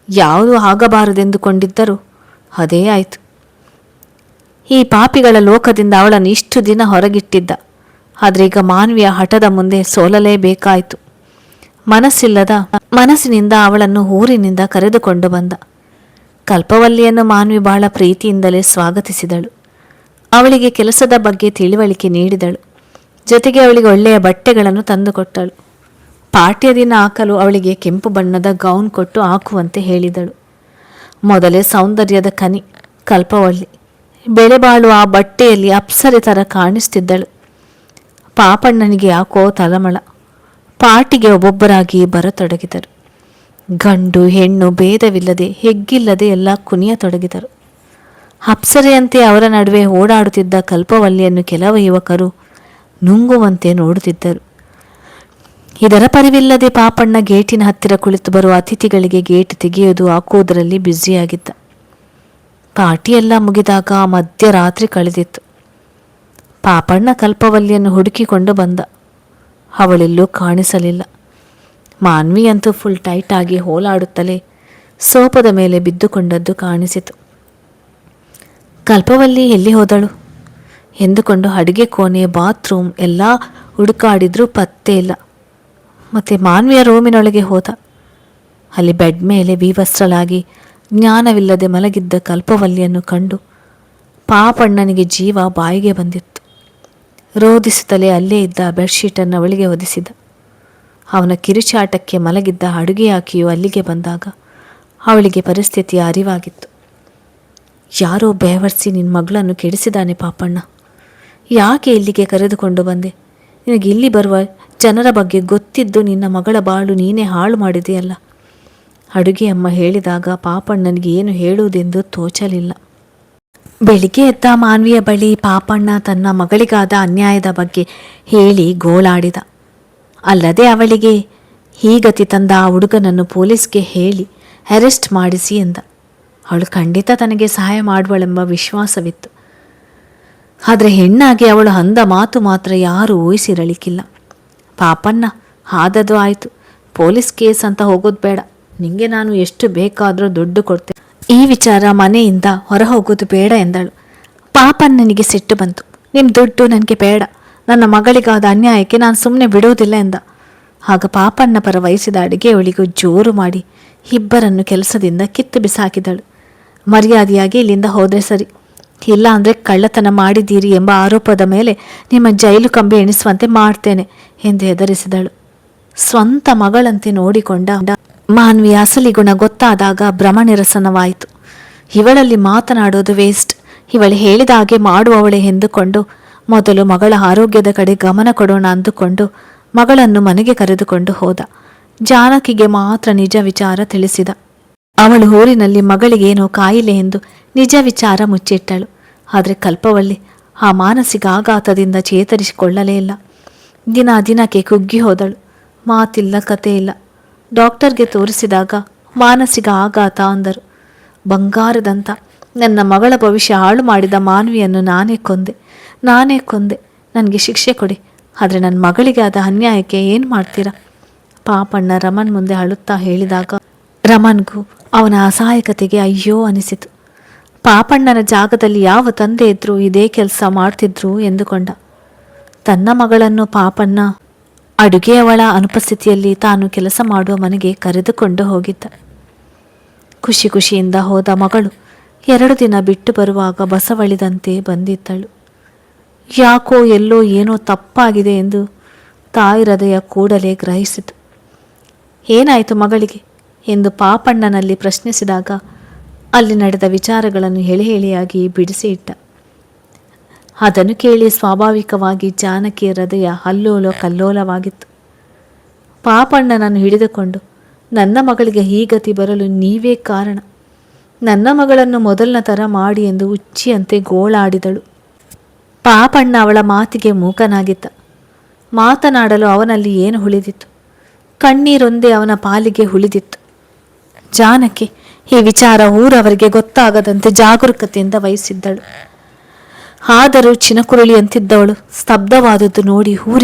ಯಾವುದು ಆಗಬಾರದೆಂದುಕೊಂಡಿದ್ದರೂ ಅದೇ ಆಯಿತು. ಈ ಪಾಪಿಗಳ ಲೋಕದಿಂದ ಅವಳನ್ನು ಇಷ್ಟು ದಿನ ಹೊರಗಿಟ್ಟಿದ್ದ. ಆದರೆ ಈಗ ಮಾನ್ವಿಯ ಹಠದ ಮುಂದೆ ಸೋಲಲೇಬೇಕಾಯಿತು. ಮನಸ್ಸಿನಿಂದ ಅವಳನ್ನು ಊರಿನಿಂದ ಕರೆದುಕೊಂಡು ಬಂದ. ಕಲ್ಪವಲ್ಲಿಯನ್ನು ಮಾನ್ವಿ ಬಹಳ ಪ್ರೀತಿಯಿಂದಲೇ ಸ್ವಾಗತಿಸಿದಳು. ಅವಳಿಗೆ ಕೆಲಸದ ಬಗ್ಗೆ ತಿಳಿವಳಿಕೆ ನೀಡಿದಳು. ಜೊತೆಗೆ ಅವಳಿಗೆ ಒಳ್ಳೆಯ ಬಟ್ಟೆಗಳನ್ನು ತಂದುಕೊಟ್ಟಳು. ಪಾರ್ಟಿಯ ದಿನ ಹಾಕಲು ಅವಳಿಗೆ ಕೆಂಪು ಬಣ್ಣದ ಗೌನ್ ಕೊಟ್ಟು ಹಾಕುವಂತೆ ಹೇಳಿದಳು. ಮೊದಲೇ ಸೌಂದರ್ಯದ ಕನಿ ಕಲ್ಪವಳ್ಳಿ. ಬೆಲೆಬಾಳುವ ಆ ಬಟ್ಟೆಯಲ್ಲಿ ಅಪ್ಸರೆ ಥರ ಕಾಣಿಸ್ತಿದ್ದಳು. ಪಾಪಣ್ಣನಿಗೆ ಯಾಕೋ ತಳಮಳ. ಪಾರ್ಟಿಗೆ ಒಬ್ಬೊಬ್ಬರಾಗಿ ಬರತೊಡಗಿದರು. ಗಂಡು ಹೆಣ್ಣು ಭೇದವಿಲ್ಲದೆ ಹೆಗ್ಗಿಲ್ಲದೆ ಎಲ್ಲ ಕುಣಿಯತೊಡಗಿದರು. ಅಪ್ಸರೆಯಂತೆ ಅವರ ನಡುವೆ ಓಡಾಡುತ್ತಿದ್ದ ಕಲ್ಪವಲ್ಲಿಯನ್ನು ಕೆಲವು ಯುವಕರು ನುಂಗುವಂತೆ ನೋಡುತ್ತಿದ್ದರು. ಇದರ ಪರಿವಿಲ್ಲದೆ ಪಾಪಣ್ಣ ಗೇಟಿನ ಹತ್ತಿರ ಕುಳಿತು ಬರುವ ಅತಿಥಿಗಳಿಗೆ ಗೇಟ್ ತೆಗೆಯುವುದು ಹಾಕುವುದರಲ್ಲಿ ಬ್ಯುಸಿಯಾಗಿದ್ದ. ಪಾರ್ಟಿಯೆಲ್ಲ ಮುಗಿದಾಗ ಮಧ್ಯರಾತ್ರಿ ಕಳೆದಿತ್ತು. ಪಾಪಣ್ಣ ಕಲ್ಪವಲ್ಲಿಯನ್ನು ಹುಡುಕಿಕೊಂಡು ಬಂದ. ಅವಳೆಲ್ಲೂ ಕಾಣಿಸಲಿಲ್ಲ. ಮಾನ್ವಿಯಂತೂ ಫುಲ್ ಟೈಟ್ ಆಗಿ ಹೋಲಾಡುತ್ತಲೇ ಸೋಫಾದ ಮೇಲೆ ಬಿದ್ದುಕೊಂಡದ್ದು ಕಾಣಿಸಿತು. ಕಲ್ಪವಲ್ಲಿ ಎಲ್ಲಿ ಹೋದಳು ಎಂದುಕೊಂಡು ಅಡುಗೆ ಕೋಣೆ, ಬಾತ್ರೂಮ್ ಎಲ್ಲ ಹುಡುಕಾಡಿದ್ರೂ ಪತ್ತೆ ಇಲ್ಲ. ಮತ್ತು ಮಾನ್ವಿಯ ರೂಮಿನೊಳಗೆ ಹೋದ. ಅಲ್ಲಿ ಬೆಡ್ ಮೇಲೆ ವಿವಸ್ತ್ರಳಾಗಿ ಜ್ಞಾನವಿಲ್ಲದೆ ಮಲಗಿದ್ದ ಕಲ್ಪವಲ್ಲಿಯನ್ನು ಕಂಡು ಪಾಪಣ್ಣನಿಗೆ ಜೀವ ಬಾಯಿಗೆ ಬಂದಿತ್ತು. ರೋಧಿಸುತ್ತಲೇ ಅಲ್ಲೇ ಇದ್ದ ಬೆಡ್ಶೀಟನ್ನು ಅವಳಿಗೆ ಒದಿಸಿದ. ಅವನ ಕಿರುಚಾಟಕ್ಕೆ ಮಲಗಿದ್ದ ಅಡುಗೆ ಆಕೆಯು ಅಲ್ಲಿಗೆ ಬಂದಾಗ ಅವಳಿಗೆ ಪರಿಸ್ಥಿತಿಯ ಅರಿವಾಗಿತ್ತು. ಯಾರೋ ಬೇವರ್ಸಿ ನಿನ್ನ ಮಗಳನ್ನು ಕೆಡಿಸಿದಾನೆ ಪಾಪಣ್ಣ. ಯಾಕೆ ಇಲ್ಲಿಗೆ ಕರೆದುಕೊಂಡು ಬಂದೆ? ನಿನಗೆ ಇಲ್ಲಿ ಬರುವ ಜನರ ಬಗ್ಗೆ ಗೊತ್ತಿದ್ದು ನಿನ್ನ ಮಗಳ ಬಾಳು ನೀನೇ ಹಾಳು ಮಾಡಿದೆಯಲ್ಲ. ಅಡುಗೆ ಅಮ್ಮ ಹೇಳಿದಾಗ ಪಾಪಣ್ಣನಿಗೆ ಏನು ಹೇಳುವುದೆಂದು ತೋಚಲಿಲ್ಲ. ಬೆಳಿಗ್ಗೆ ಎದ್ದ ಮಾನ್ವಿಯ ಬಳಿ ಪಾಪಣ್ಣ ತನ್ನ ಮಗಳಿಗಾದ ಅನ್ಯಾಯದ ಬಗ್ಗೆ ಹೇಳಿ ಗೋಳಾಡಿದ. ಅಲ್ಲದೆ ಅವಳಿಗೆ ಹೀಗತಿ ತಂದ ಆ ಹುಡುಗನನ್ನು ಪೊಲೀಸ್ಗೆ ಹೇಳಿ ಅರೆಸ್ಟ್ ಮಾಡಿಸಿ ಎಂದ. ಅವಳು ಖಂಡಿತ ತನಗೆ ಸಹಾಯ ಮಾಡುವಳೆಂಬ ವಿಶ್ವಾಸವಿತ್ತು. ಆದರೆ ಹೆಣ್ಣಾಗಿ ಅವಳು ಅಂದ ಮಾತು ಮಾತ್ರ ಯಾರೂ ಊಹಿಸಿರಲಿಕ್ಕಿಲ್ಲ. ಪಾಪಣ್ಣ, ಆದದ್ದು ಆಯಿತು, ಪೊಲೀಸ್ ಕೇಸ್ ಅಂತ ಹೋಗೋದು ಬೇಡ, ನಿಂಗೆ ನಾನು ಎಷ್ಟು ಬೇಕಾದರೂ ದುಡ್ಡು ಕೊಡ್ತೇನೆ, ಈ ವಿಚಾರ ಮನೆಯಿಂದ ಹೊರ ಹೋಗೋದು ಬೇಡ ಎಂದಳು. ಪಾಪಣ್ಣನಿಗೆ ಸಿಟ್ಟು ಬಂತು. ನಿಮ್ಮ ದುಡ್ಡು ನನಗೆ ಬೇಡ, ನನ್ನ ಮಗಳಿಗಾದ ಅನ್ಯಾಯಕ್ಕೆ ನಾನು ಸುಮ್ಮನೆ ಬಿಡುವುದಿಲ್ಲ ಎಂದ. ಆಗ ಪಾಪಣ್ಣ ಪರ ವಹಿಸಿದ ಅಡಿಗೆಯವಳಿಗೂ ಜೋರು ಮಾಡಿ ಇಬ್ಬರನ್ನು ಕೆಲಸದಿಂದ ಕಿತ್ತು ಬಿಸಾಕಿದಳು. ಮರ್ಯಾದೆಯಾಗಿ ಇಲ್ಲಿಂದ ಹೋದರೆ ಸರಿ, ಇಲ್ಲ ಅಂದರೆ ಕಳ್ಳತನ ಮಾಡಿದ್ದೀರಿ ಎಂಬ ಆರೋಪದ ಮೇಲೆ ನಿಮ್ಮ ಜೈಲು ಕಂಬಿ ಎಣಿಸುವಂತೆ ಮಾಡ್ತೇನೆ ಎಂದು ಹೆದರಿಸಿದಳು. ಸ್ವಂತ ಮಗಳಂತೆ ನೋಡಿಕೊಂಡ ಮಾನ್ವಿಯ ಅಸಲಿ ಗುಣ ಗೊತ್ತಾದಾಗ ಭ್ರಮನಿರಸನವಾಯಿತು. ಇವಳಲ್ಲಿ ಮಾತನಾಡೋದು ವೇಸ್ಟ್, ಇವಳು ಹೇಳಿದ ಹಾಗೆ ಮಾಡುವವಳೆ ಎಂದುಕೊಂಡು ಮೊದಲು ಮಗಳ ಆರೋಗ್ಯದ ಕಡೆ ಗಮನ ಕೊಡೋಣ ಅಂದುಕೊಂಡು ಮಗಳನ್ನು ಮನೆಗೆ ಕರೆದುಕೊಂಡು ಹೋದ. ಜಾನಕಿಗೆ ಮಾತ್ರ ನಿಜ ವಿಚಾರ ತಿಳಿಸಿದ. ಅವಳು ಊರಿನಲ್ಲಿ ಮಗಳಿಗೇನೋ ಕಾಯಿಲೆ ಎಂದು ನಿಜ ವಿಚಾರ ಮುಚ್ಚಿಟ್ಟಳು. ಆದರೆ ಕಲ್ಪವಳ್ಳಿ ಆ ಮಾನಸಿಕ ಆಘಾತದಿಂದ ಚೇತರಿಸಿಕೊಳ್ಳಲೇ ಇಲ್ಲ. ದಿನಕ್ಕೆ ಕುಗ್ಗಿ ಹೋದಳು. ಮಾತಿಲ್ಲ, ಕತೆ ಇಲ್ಲ. ಡಾಕ್ಟರ್ಗೆ ತೋರಿಸಿದಾಗ ಮಾನಸಿಕ ಆಘಾತ ಅಂದರು. ಬಂಗಾರದಂತ ನನ್ನ ಮಗಳ ಭವಿಷ್ಯ ಹಾಳು ಮಾಡಿದ ಮಾನ್ವಿಯನ್ನು ನಾನೇ ಕೊಂದೆ, ನನಗೆ ಶಿಕ್ಷೆ ಕೊಡಿ. ಆದರೆ ನನ್ನ ಮಗಳಿಗೆ ಆದ ಅನ್ಯಾಯಕ್ಕೆ ಏನು ಮಾಡ್ತೀರಾ? ಪಾಪಣ್ಣ ರಮನ್ ಮುಂದೆ ಅಳುತ್ತಾ ಹೇಳಿದಾಗ ರಮನ್ಗೂ ಅವನ ಅಸಹಾಯಕತೆಗೆ ಅಯ್ಯೋ ಅನಿಸಿತು. ಪಾಪಣ್ಣನ ಜಾಗದಲ್ಲಿ ಯಾವ ತಂದೆ ಇದ್ರೂ ಇದೇ ಕೆಲಸ ಮಾಡ್ತಿದ್ರು ಎಂದುಕೊಂಡ. ತನ್ನ ಮಗಳನ್ನು ಪಾಪಣ್ಣ ಅಡುಗೆಯವಳ ಅನುಪಸ್ಥಿತಿಯಲ್ಲಿ ತಾನು ಕೆಲಸ ಮಾಡುವ ಮನೆಗೆ ಕರೆದುಕೊಂಡು ಹೋಗಿದ್ದ. ಖುಷಿಯಿಂದ ಹೋದ ಮಗಳು 2 ದಿನ ಬಿಟ್ಟು ಬರುವಾಗ ಬಸವಳಿದಂತೆ ಬಂದಿದ್ದಳು. ಯಾಕೋ ಎಲ್ಲೋ ಏನೋ ತಪ್ಪಾಗಿದೆ ಎಂದು ತಾಯಿ ಹೃದಯ ಕೂಡಲೇ ಗ್ರಹಿಸಿತು. ಏನಾಯಿತು ಮಗಳಿಗೆ ಎಂದು ಪಾಪಣ್ಣನಲ್ಲಿ ಪ್ರಶ್ನಿಸಿದಾಗ ಅಲ್ಲಿ ನಡೆದ ವಿಚಾರಗಳನ್ನು ಎಳೆಯಾಗಿ ಬಿಡಿಸಿ ಇಟ್ಟ. ಅದನ್ನು ಕೇಳಿ ಸ್ವಾಭಾವಿಕವಾಗಿ ಜಾನಕಿಯ ಹೃದಯ ಅಲ್ಲೋಲ ಕಲ್ಲೋಲವಾಗಿತ್ತು. ಪಾಪಣ್ಣನನ್ನು ಹಿಡಿದುಕೊಂಡು, ನನ್ನ ಮಗಳಿಗೆ ಈ ಗತಿ ಬರಲು ನೀವೇ ಕಾರಣ, ನನ್ನ ಮಗಳನ್ನು ಮೊದಲನ ಥರ ಮಾಡಿ ಎಂದು ಹುಚ್ಚಿಯಂತೆ ಗೋಳಾಡಿದಳು. ಪಾಪಣ್ಣ ಅವಳ ಮಾತಿಗೆ ಮೂಕನಾಗಿದ್ದ. ಮಾತನಾಡಲು ಅವನಲ್ಲಿ ಏನು ಉಳಿದಿತ್ತು? ಕಣ್ಣೀರೊಂದೇ ಅವನ ಪಾಲಿಗೆ ಉಳಿದಿತ್ತು. ಜಾನಕಿ ಈ ವಿಚಾರ ಊರವರಿಗೆ ಗೊತ್ತಾಗದಂತೆ ಜಾಗರೂಕತೆಯಿಂದ ವಹಿಸಿದ್ದಳು. ಆದರೂ ಚಿನಕುರುಳಿಯಂತಿದ್ದವಳು ಸ್ತಬ್ಧವಾದದ್ದು ನೋಡಿ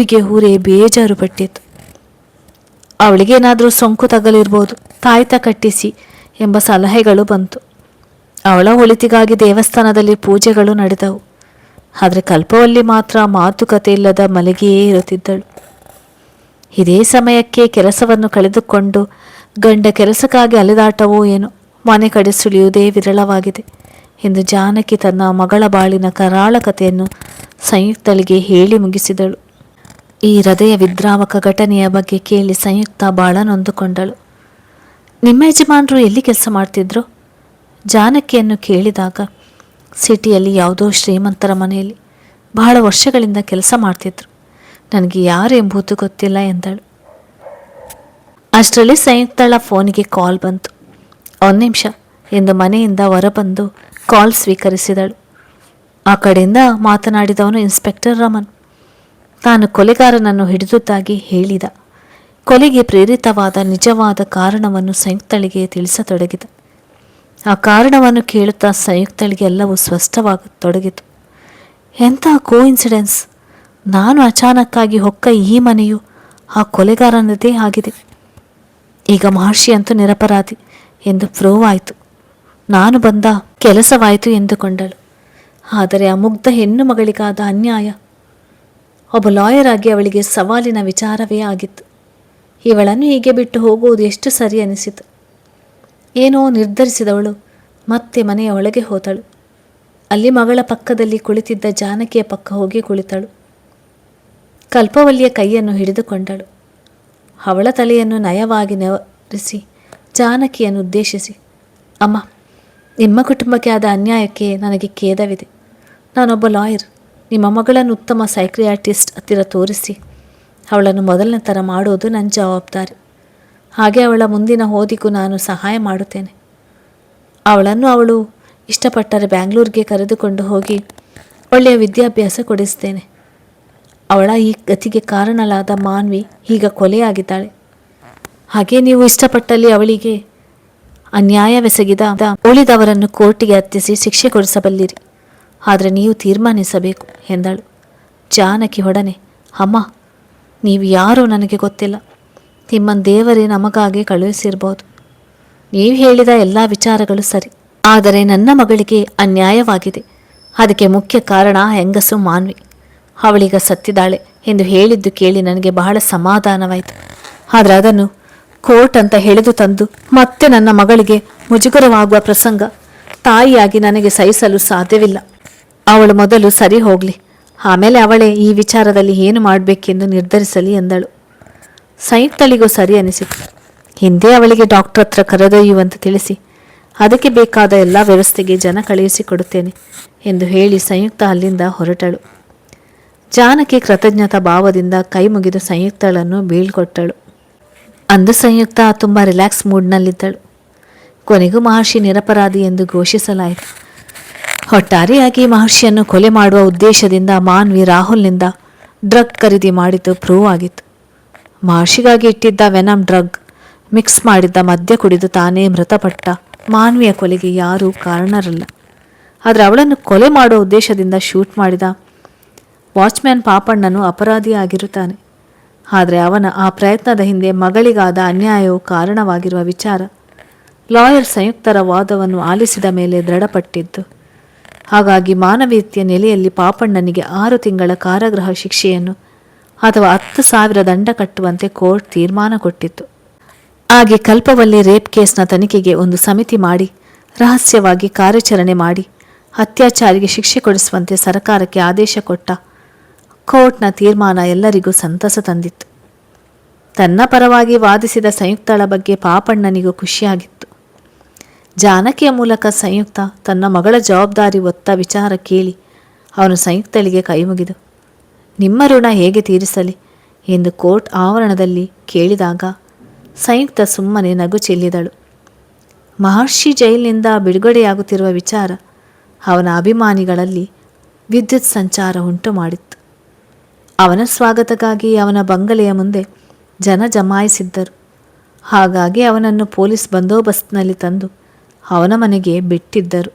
ಊರೇ ಬೇಜಾರು ಪಟ್ಟಿತು. ಅವಳಿಗೇನಾದರೂ ಸೋಂಕು ತಗಲಿರ್ಬೋದು, ತಾಯ್ತ ಕಟ್ಟಿಸಿ ಎಂಬ ಸಲಹೆಗಳು ಬಂತು. ಅವಳ ಒಳಿತಿಗಾಗಿ ದೇವಸ್ಥಾನದಲ್ಲಿ ಪೂಜೆಗಳು ನಡೆದವು. ಆದರೆ ಕಲ್ಪವಲ್ಲಿ ಮಾತ್ರ ಮಾತುಕತೆ ಇಲ್ಲದ ಮಲಗಿಯೇ ಇರುತ್ತಿದ್ದಳು. ಇದೇ ಸಮಯಕ್ಕೆ ಕೆಲಸವನ್ನು ಕಳೆದುಕೊಂಡು ಗಂಡ ಕೆಲಸಕ್ಕಾಗಿ ಅಲೆದಾಟವೋ ಏನೋ ಮನೆ ಕಡೆ ಸುಳಿಯುವುದೇ ವಿರಳವಾಗಿದೆ ಎಂದು ಜಾನಕಿ ತನ್ನ ಮಗಳ ಬಾಳಿನ ಕರಾಳ ಕಥೆಯನ್ನು ಸಂಯುಕ್ತಳಿಗೆ ಹೇಳಿ ಮುಗಿಸಿದಳು. ಈ ಹೃದಯ ವಿದ್ರಾವಕ ಘಟನೆಯ ಬಗ್ಗೆ ಕೇಳಿ ಸಂಯುಕ್ತ ಬಾಳ ನೊಂದುಕೊಂಡಳು. ನಿಮ್ಮ ಯಜಮಾನರು ಎಲ್ಲಿ ಕೆಲಸ ಮಾಡ್ತಿದ್ರು? ಜಾನಕಿಯನ್ನು ಕೇಳಿದಾಗ ಸಿಟಿಯಲ್ಲಿ ಯಾವುದೋ ಶ್ರೀಮಂತರ ಮನೆಯಲ್ಲಿ ಬಹಳ ವರ್ಷಗಳಿಂದ ಕೆಲಸ ಮಾಡ್ತಿದ್ರು, ನನಗೆ ಯಾರು ಎಂಬುದು ಗೊತ್ತಿಲ್ಲ ಎಂದಳು. ಅಷ್ಟರಲ್ಲಿ ಸಂಯುಕ್ತಳ ಫೋನಿಗೆ ಕಾಲ್ ಬಂತು. 1 ನಿಮಿಷ ಎಂದು ಮನೆಯಿಂದ ಹೊರಬಂದು ಕಾಲ್ ಸ್ವೀಕರಿಸಿದಳು. ಆ ಕಡೆಯಿಂದ ಮಾತನಾಡಿದವನು ಇನ್ಸ್ಪೆಕ್ಟರ್ ರಮನ್. ತಾನು ಕೊಲೆಗಾರನನ್ನು ಹಿಡಿದುದಾಗಿ ಹೇಳಿದ. ಕೊಲೆಗೆ ಪ್ರೇರಿತವಾದ ನಿಜವಾದ ಕಾರಣವನ್ನು ಸಂಯುಕ್ತಳಿಗೆ ತಿಳಿಸತೊಡಗಿದ. ಆ ಕಾರಣವನ್ನು ಕೇಳುತ್ತಾ ಸಂಯುಕ್ತಳಿಗೆ ಎಲ್ಲವೂ ಸ್ಪಷ್ಟವಾಗತೊಡಗಿತು. ಎಂಥ ಕೋಇನ್ಸಿಡೆನ್ಸ್! ನಾನು ಅಚಾನಕ್ಕಾಗಿ ಹೊಕ್ಕ ಈ ಮನೆಯು ಆ ಕೊಲೆಗಾರನದೇ ಆಗಿದೆ. ಈಗ ಮಹರ್ಷಿ ಅಂತೂ ನಿರಪರಾಧಿ ಎಂದು ಪ್ರೂವ್ ಆಯಿತು. ನಾನು ಬಂದ ಕೆಲಸವಾಯಿತು ಎಂದುಕೊಂಡಳು. ಆದರೆ ಆ ಮುಗ್ಧ ಹೆಣ್ಣು ಮಗಳಿಗಾದ ಅನ್ಯಾಯ ಒಬ್ಬ ಲಾಯರ್ ಆಗಿ ಅವಳಿಗೆ ಸವಾಲಿನ ವಿಚಾರವೇ ಆಗಿತ್ತು. ಇವಳನ್ನು ಹೀಗೆ ಬಿಟ್ಟು ಹೋಗುವುದು ಎಷ್ಟು ಸರಿ ಅನಿಸಿತು. ಏನೋ ನಿರ್ಧರಿಸಿದವಳು ಮತ್ತೆ ಮನೆಯ ಒಳಗೆ ಹೋದಳು. ಅಲ್ಲಿ ಮಗಳ ಪಕ್ಕದಲ್ಲಿ ಕುಳಿತಿದ್ದ ಜಾನಕಿಯ ಪಕ್ಕ ಹೋಗಿ ಕುಳಿತಳು. ಕಲ್ಪವಲ್ಲಿಯ ಕೈಯನ್ನು ಹಿಡಿದುಕೊಂಡಳು. ಅವಳ ತಲೆಯನ್ನು ನಯವಾಗಿ ನೆವರಿಸಿ ಜಾನಕಿಯನ್ನು ಉದ್ದೇಶಿಸಿ, ಅಮ್ಮ, ನಿಮ್ಮ ಕುಟುಂಬಕ್ಕೆ ಆದ ಅನ್ಯಾಯಕ್ಕೆ ನನಗೆ ಖೇದವಿದೆ. ನಾನೊಬ್ಬ ಲಾಯರ್. ನಿಮ್ಮ ಮಗಳನ್ನು ಉತ್ತಮ ಸೈಕ್ರಿಯಾಟಿಸ್ಟ್ ಹತ್ತಿರ ತೋರಿಸಿ ಅವಳನ್ನು ಮೊದಲನೇ ಥರ ಮಾಡೋದು ನನ್ನ ಜವಾಬ್ದಾರಿ. ಹಾಗೆ ಅವಳ ಮುಂದಿನ ಓದಿಗೂ ನಾನು ಸಹಾಯ ಮಾಡುತ್ತೇನೆ. ಅವಳನ್ನು ಅವಳು ಇಷ್ಟಪಟ್ಟರೆ ಬ್ಯಾಂಗ್ಳೂರಿಗೆ ಕರೆದುಕೊಂಡು ಹೋಗಿ ಒಳ್ಳೆಯ ವಿದ್ಯಾಭ್ಯಾಸ ಕೊಡಿಸ್ತೇನೆ. ಅವಳ ಈ ಗತಿಗೆ ಕಾರಣಲಾದ ಮಾನ್ವಿ ಈಗ ಕೊಲೆಯಾಗಿದ್ದಾಳೆ. ಹಾಗೆ ನೀವು ಇಷ್ಟಪಟ್ಟಲ್ಲಿ ಅವಳಿಗೆ ಅನ್ಯಾಯವೆಸಗಿದ ಉಳಿದವರನ್ನು ಕೋರ್ಟಿಗೆ ಹತ್ತಿಸಿ ಶಿಕ್ಷೆ ಕೊಡಿಸಬಲ್ಲಿರಿ. ಆದರೆ ನೀವು ತೀರ್ಮಾನಿಸಬೇಕು ಎಂದಳು. ಜಾನಕಿ ಒಡನೆ, ಅಮ್ಮ, ನೀವು ಯಾರೋ ನನಗೆ ಗೊತ್ತಿಲ್ಲ. ನಿಮ್ಮನ್ನು ದೇವರೇ ನಮಗಾಗಿ ಕಳುಹಿಸಿರ್ಬೋದು. ನೀವು ಹೇಳಿದ ಎಲ್ಲ ವಿಚಾರಗಳು ಸರಿ. ಆದರೆ ನನ್ನ ಮಗಳಿಗೆ ಅನ್ಯಾಯವಾಗಿದೆ. ಅದಕ್ಕೆ ಮುಖ್ಯ ಕಾರಣ ಹೆಂಗಸು ಮಾನ್ವಿ. ಅವಳೀಗ ಸತ್ತಿದ್ದಾಳೆ ಎಂದು ಹೇಳಿದ್ದು ಕೇಳಿ ನನಗೆ ಬಹಳ ಸಮಾಧಾನವಾಯಿತು. ಆದರೆ ಅದನ್ನು ಕೋರ್ಟ್ ಅಂತ ಎಳೆದು ತಂದು ಮತ್ತೆ ನನ್ನ ಮಗಳಿಗೆ ಮುಜುಗರವಾಗುವ ಪ್ರಸಂಗ ತಾಯಿಯಾಗಿ ನನಗೆ ಸಹಿಸಲು ಸಾಧ್ಯವಿಲ್ಲ. ಅವಳು ಮೊದಲು ಸರಿ ಹೋಗಲಿ, ಆಮೇಲೆ ಅವಳೇ ಈ ವಿಚಾರದಲ್ಲಿ ಏನು ಮಾಡಬೇಕೆಂದು ನಿರ್ಧರಿಸಲಿ ಎಂದಳು. ಸಂಯುಕ್ತಳಿಗೂ ಸರಿ ಅನಿಸಿತು. ಹಿಂದೆ ಅವಳಿಗೆ ಡಾಕ್ಟರ್ ಹತ್ರ ಕರೆದೊಯ್ಯುವಂತೆ ತಿಳಿಸಿ ಅದಕ್ಕೆ ಬೇಕಾದ ಎಲ್ಲ ವ್ಯವಸ್ಥೆಗೆ ಜನ ಕಳುಹಿಸಿಕೊಡುತ್ತೇನೆ ಎಂದು ಹೇಳಿ ಸಂಯುಕ್ತ ಅಲ್ಲಿಂದ ಹೊರಟಳು. ಜಾನಕಿ ಕೃತಜ್ಞತಾ ಭಾವದಿಂದ ಕೈ ಮುಗಿದು ಸಂಯುಕ್ತಳನ್ನು ಬೀಳ್ಕೊಟ್ಟಳು. ಅಂದು ಸಂಯುಕ್ತ ತುಂಬ ರಿಲ್ಯಾಕ್ಸ್ ಮೂಡ್ನಲ್ಲಿದ್ದಳು. ಕೊನೆಗೂ ಮಹರ್ಷಿ ನಿರಪರಾಧಿ ಎಂದು ಘೋಷಿಸಲಾಯಿತು. ಒಟ್ಟಾರೆಯಾಗಿ ಮಹರ್ಷಿಯನ್ನು ಕೊಲೆ ಮಾಡುವ ಉದ್ದೇಶದಿಂದ ಮಾನ್ವಿ ರಾಹುಲ್ನಿಂದ ಡ್ರಗ್ ಖರೀದಿ ಮಾಡಿದ್ದು ಪ್ರೂವ್ ಆಗಿತ್ತು. ಮಹರ್ಷಿಗಾಗಿ ಇಟ್ಟಿದ್ದ ವೆನಮ್ ಡ್ರಗ್ ಮಿಕ್ಸ್ ಮಾಡಿದ್ದ ಮದ್ಯ ಕುಡಿದು ತಾನೇ ಮೃತಪಟ್ಟ ಮಾನ್ವಿಯ ಕೊಲೆಗೆ ಯಾರೂ ಕಾರಣರಲ್ಲ. ಆದರೆ ಅವಳನ್ನು ಕೊಲೆ ಮಾಡುವ ಉದ್ದೇಶದಿಂದ ಶೂಟ್ ಮಾಡಿದ ವಾಚ್ಮ್ಯಾನ್ ಪಾಪಣ್ಣನು ಅಪರಾಧಿಯಾಗಿರುತ್ತಾನೆ. ಆದರೆ ಅವನ ಆ ಪ್ರಯತ್ನದ ಹಿಂದೆ ಮಗಳಿಗಾದ ಅನ್ಯಾಯವು ಕಾರಣವಾಗಿರುವ ವಿಚಾರ ಲಾಯರ್ ಸಂಯುಕ್ತರ ವಾದವನ್ನು ಆಲಿಸಿದ ಮೇಲೆ ದೃಢಪಟ್ಟಿದ್ದು. ಹಾಗಾಗಿ ಮಾನವೀಯತೆಯ ನೆಲೆಯಲ್ಲಿ ಪಾಪಣ್ಣನಿಗೆ 6 ತಿಂಗಳ ಕಾರಾಗೃಹ ಶಿಕ್ಷೆಯನ್ನು ಅಥವಾ 10,000 ದಂಡ ಕಟ್ಟುವಂತೆ ಕೋರ್ಟ್ ತೀರ್ಮಾನ ಕೊಟ್ಟಿತ್ತು. ಹಾಗೆ ಕಲ್ಪವಲ್ಲಿ ರೇಪ್ ಕೇಸ್ನ ತನಿಖೆಗೆ ಒಂದು ಸಮಿತಿ ಮಾಡಿ ರಹಸ್ಯವಾಗಿ ಕಾರ್ಯಾಚರಣೆ ಮಾಡಿ ಅತ್ಯಾಚಾರಿಗೆ ಶಿಕ್ಷೆ ಕೊಡಿಸುವಂತೆ ಸರ್ಕಾರಕ್ಕೆ ಆದೇಶ ಕೊಟ್ಟ ಕೋರ್ಟ್ನ ತೀರ್ಮಾನ ಎಲ್ಲರಿಗೂ ಸಂತಸ ತಂದಿತ್ತು. ತನ್ನ ಪರವಾಗಿ ವಾದಿಸಿದ ಸಂಯುಕ್ತಳ ಬಗ್ಗೆ ಪಾಪಣ್ಣನಿಗೂ ಖುಷಿಯಾಗಿತ್ತು. ಜಾನಕಿಯ ಮೂಲಕ ಸಂಯುಕ್ತ ತನ್ನ ಮಗಳ ಜವಾಬ್ದಾರಿ ಹೊತ್ತ ವಿಚಾರ ಕೇಳಿ ಅವನು ಸಂಯುಕ್ತಳಿಗೆ ಕೈ ಮುಗಿದು ನಿಮ್ಮ ಋಣ ಹೇಗೆ ತೀರಿಸಲಿ ಎಂದು ಕೋರ್ಟ್ ಆವರಣದಲ್ಲಿ ಕೇಳಿದಾಗ ಸಂಯುಕ್ತ ಸುಮ್ಮನೆ ನಗು ಚೆಲ್ಲಿದಳು. ಮಹರ್ಷಿ ಜೈಲಿನಿಂದ ಬಿಡುಗಡೆಯಾಗುತ್ತಿರುವ ವಿಚಾರ ಅವನ ಅಭಿಮಾನಿಗಳಲ್ಲಿ ವಿದ್ಯುತ್ ಸಂಚಾರ ಉಂಟು ಮಾಡಿತ್ತು. ಅವನ ಸ್ವಾಗತಕ್ಕಾಗಿ ಅವನ ಬಂಗಲೆಯ ಮುಂದೆ ಜನ ಜಮಾಯಿಸಿದ್ದರು. ಹಾಗಾಗಿ ಅವನನ್ನು ಪೊಲೀಸ್ ಬಂದೋಬಸ್ತ್ನಲ್ಲಿ ತಂದು ಅವನ ಮನೆಗೆ ಬಿಟ್ಟಿದ್ದರು.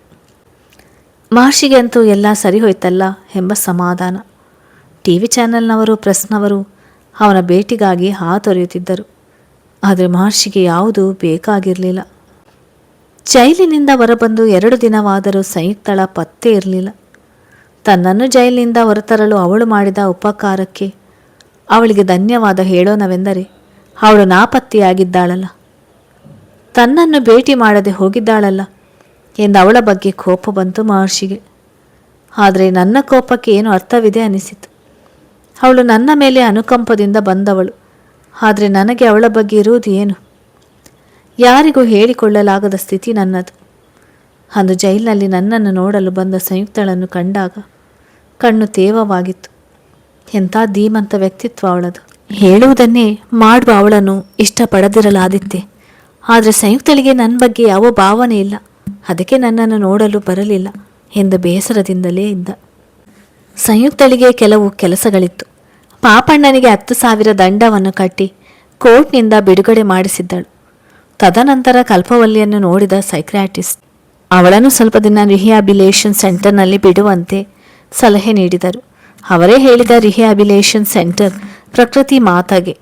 ಮಹರ್ಷಿಗೆ ಅಂತೂ ಎಲ್ಲ ಸರಿ ಹೋಯ್ತಲ್ಲ ಎಂಬ ಸಮಾಧಾನ. ಟಿವಿ ಚಾನೆಲ್ನವರು ಪ್ರೆಸ್ನವರು ಅವನ ಭೇಟಿಗಾಗಿ ಹಾತೊರೆಯುತ್ತಿದ್ದರು. ಆದರೆ ಮಹರ್ಷಿಗೆ ಯಾವುದೂ ಬೇಕಾಗಿರಲಿಲ್ಲ. ಜೈಲಿನಿಂದ ಹೊರಬಂದು 2 ದಿನವಾದರೂ ಸಂಯುಕ್ತಳ ಪತ್ತೆ ಇರಲಿಲ್ಲ. ತನ್ನನ್ನು ಜೈಲಿನಿಂದ ಹೊರತರಲು ಅವಳು ಮಾಡಿದ ಉಪಕಾರಕ್ಕೆ ಅವಳಿಗೆ ಧನ್ಯವಾದ ಹೇಳೋಣವೆಂದರೆ ಅವಳು ನಾಪತ್ತೆಯಾಗಿದ್ದಾಳಲ್ಲ, ತನ್ನನ್ನು ಭೇಟಿ ಮಾಡದೆ ಹೋಗಿದ್ದಾಳಲ್ಲ ಎಂದು ಅವಳ ಬಗ್ಗೆ ಕೋಪ ಬಂತು ಮಹರ್ಷಿಗೆ. ಆದರೆ ನನ್ನ ಕೋಪಕ್ಕೆ ಏನು ಅರ್ಥವಿದೆ ಅನಿಸಿತು. ಅವಳು ನನ್ನ ಮೇಲೆ ಅನುಕಂಪದಿಂದ ಬಂದವಳು. ಆದರೆ ನನಗೆ ಅವಳ ಬಗ್ಗೆ ಇರುವುದು ಏನು? ಯಾರಿಗೂ ಹೇಳಿಕೊಳ್ಳಲಾಗದ ಸ್ಥಿತಿ ನನ್ನದು. ಅಂದು ಜೈಲಿನಲ್ಲಿ ನನ್ನನ್ನು ನೋಡಲು ಬಂದ ಸಂಯುಕ್ತಳನ್ನು ಕಂಡಾಗ ಕಣ್ಣು ತೇವವಾಗಿತ್ತು. ಎಂಥ ಧೀಮಂತ ವ್ಯಕ್ತಿತ್ವ ಅವಳದು. ಹೇಳುವುದನ್ನೇ ಮಾಡುವ ಅವಳನ್ನು ಇಷ್ಟಪಡದಿರಲಾದಿತ್ತೆ. ಆದರೆ ಸಂಯುಕ್ತಳಿಗೆ ನನ್ನ ಬಗ್ಗೆ ಯಾವ ಭಾವನೆ ಇಲ್ಲ, ಅದಕ್ಕೆ ನನ್ನನ್ನು ನೋಡಲು ಬರಲಿಲ್ಲ ಎಂದು ಬೇಸರದಿಂದಲೇ ಇದ್ದ. ಸಂಯುಕ್ತಳಿಗೆ ಕೆಲವು ಕೆಲಸಗಳಿತ್ತು. ಪಾಪಣ್ಣನಿಗೆ 10,000 ದಂಡವನ್ನು ಕಟ್ಟಿ ಕೋರ್ಟ್ನಿಂದ ಬಿಡುಗಡೆ ಮಾಡಿಸಿದ್ದಳು. ತದನಂತರ ಕಲ್ಪವಲ್ಲಿಯನ್ನು ನೋಡಿದ ಸೈಕ್ರಾಟಿಸ್ಟ್ ಅವಳನ್ನು ಸ್ವಲ್ಪ ದಿನ ರಿಹ್ಯಾಬಿಲೇಷನ್ ಸೆಂಟರ್ನಲ್ಲಿ ಬಿಡುವಂತೆ ಸಲಹೆ ನೀಡಿದರು. ಅವರೇ ಹೇಳಿದ ರಿಹ್ಯಾಬಿಲೇಷನ್ ಸೆಂಟರ್ ಪ್ರಕೃತಿ ಮಾತಾಗೆ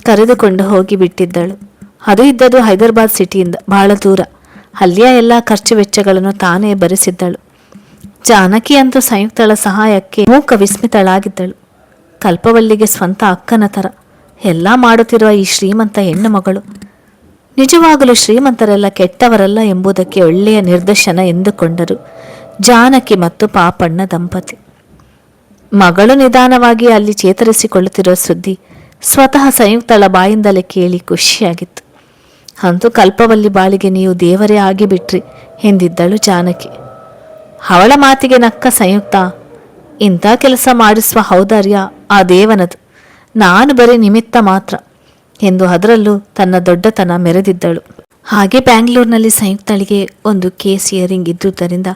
ಕರೆದುಕೊಂಡು ಹೋಗಿ ಬಿಟ್ಟಿದ್ದಳು. ಅದು ಇದ್ದದ್ದು ಹೈದರಾಬಾದ್ ಸಿಟಿಯಿಂದ ಬಹಳ ದೂರ. ಅಲ್ಲಿಯ ಎಲ್ಲ ಖರ್ಚು ವೆಚ್ಚಗಳನ್ನು ತಾನೇ ಭರಿಸಿದ್ದಳು. ಜಾನಕಿ ಅಂತೂ ಸಂಯುಕ್ತಳ ಸಹಾಯಕ್ಕೆ ಮೂಕ ವಿಸ್ಮಿತಳಾಗಿದ್ದಳು. ಕಲ್ಪವಲ್ಲಿಗೆ ಸ್ವಂತ ಅಕ್ಕನ ಥರ ಎಲ್ಲ ಮಾಡುತ್ತಿರುವ ಈ ಶ್ರೀಮಂತ ಹೆಣ್ಣು ಮಗಳು ನಿಜವಾಗಲೂ ಶ್ರೀಮಂತರೆಲ್ಲ ಕೆಟ್ಟವರಲ್ಲ ಎಂಬುದಕ್ಕೆ ಒಳ್ಳೆಯ ನಿದರ್ಶನ ಎಂದುಕೊಂಡರು ಜಾನಕಿ ಮತ್ತು ಪಾಪಣ್ಣ ದಂಪತಿ. ಮಗಳು ನಿಧಾನವಾಗಿ ಅಲ್ಲಿ ಚೇತರಿಸಿಕೊಳ್ಳುತ್ತಿರುವ ಸುದ್ದಿ ಸ್ವತಃ ಸಂಯುಕ್ತಳ ಬಾಯಿಂದಲೇ ಕೇಳಿ ಖುಷಿಯಾಗಿತ್ತು. ಅಂತೂ ಕಲ್ಪವಲ್ಲಿ ಬಾಳಿಗೆ ನೀವು ದೇವರೇ ಆಗಿಬಿಟ್ರಿ ಎಂದಿದ್ದಳು ಜಾನಕಿ. ಅವಳ ಮಾತಿಗೆ ನಕ್ಕ ಸಂಯುಕ್ತ, ಇಂಥ ಕೆಲಸ ಮಾಡಿಸುವ ಔದಾರ್ಯ ಆ ದೇವನದು, ನಾನು ಬರೀ ನಿಮಿತ್ತ ಮಾತ್ರ ಎಂದು ಅದರಲ್ಲೂ ತನ್ನ ದೊಡ್ಡತನ ಮೆರೆದಿದ್ದಳು. ಹಾಗೆ ಬ್ಯಾಂಗ್ಳೂರಿನಲ್ಲಿ ಸಂಯುಕ್ತಳಿಗೆ ಒಂದು ಕೇಸ್ ಹಿಯರಿಂಗ್ ಇದ್ದುದರಿಂದ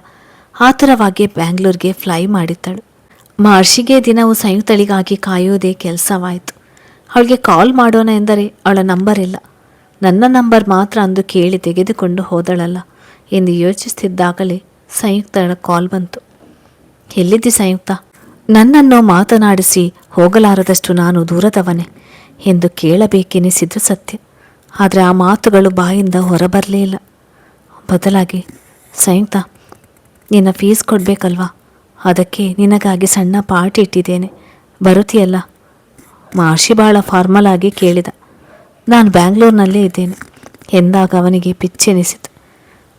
ಆತುರವಾಗಿ ಬ್ಯಾಂಗ್ಳೂರಿಗೆ ಫ್ಲೈ ಮಾಡಿದ್ದಳು. ಮಹರ್ಷಿಗೆ ದಿನವೂ ಸಂಯುಕ್ತಳಿಗಾಗಿ ಕಾಯುವುದೇ ಕೆಲಸವಾಯಿತು. ಅವಳಿಗೆ ಕಾಲ್ ಮಾಡೋಣ ಎಂದರೆ ಅವಳ ನಂಬರ್ ಇಲ್ಲ. ನನ್ನ ನಂಬರ್ ಮಾತ್ರ ಅಂದು ಕೇಳಿ ತೆಗೆದುಕೊಂಡು ಹೋದಳಲ್ಲ ಎಂದು ಯೋಚಿಸುತ್ತಿದ್ದಾಗಲೇ ಸಂಯುಕ್ತಳ ಕಾಲ್ ಬಂತು. ಎಲ್ಲಿದ್ದಿ ಸಂಯುಕ್ತ? ನನ್ನನ್ನು ಮಾತನಾಡಿಸಿ ಹೋಗಲಾರದಷ್ಟು ನಾನು ದೂರದವನೇ ಎಂದು ಕೇಳಬೇಕೆನಿಸಿದ್ದು ಸತ್ಯ. ಆದರೆ ಆ ಮಾತುಗಳು ಬಾಯಿಂದ ಹೊರಬರಲೇ ಇಲ್ಲ. ಬದಲಾಗಿ, ಸಂಯುಕ್ತ, ನಿನ್ನ ಫೀಸ್ ಕೊಡಬೇಕಲ್ವಾ, ಅದಕ್ಕೆ ನಿನಗಾಗಿ ಸಣ್ಣ ಪಾರ್ಟಿ ಇಟ್ಟಿದ್ದೇನೆ, ಬರುತ್ತೀಯಲ್ಲ? ಮಹರ್ಷಿ ಭಾಳ ಫಾರ್ಮಲ್ ಆಗಿ ಕೇಳಿದ. ನಾನು ಬ್ಯಾಂಗ್ಳೂರಿನಲ್ಲೇ ಇದ್ದೇನೆ ಎಂದಾಗ ಅವನಿಗೆ ಪಿಚ್ಚೆನಿಸಿತು.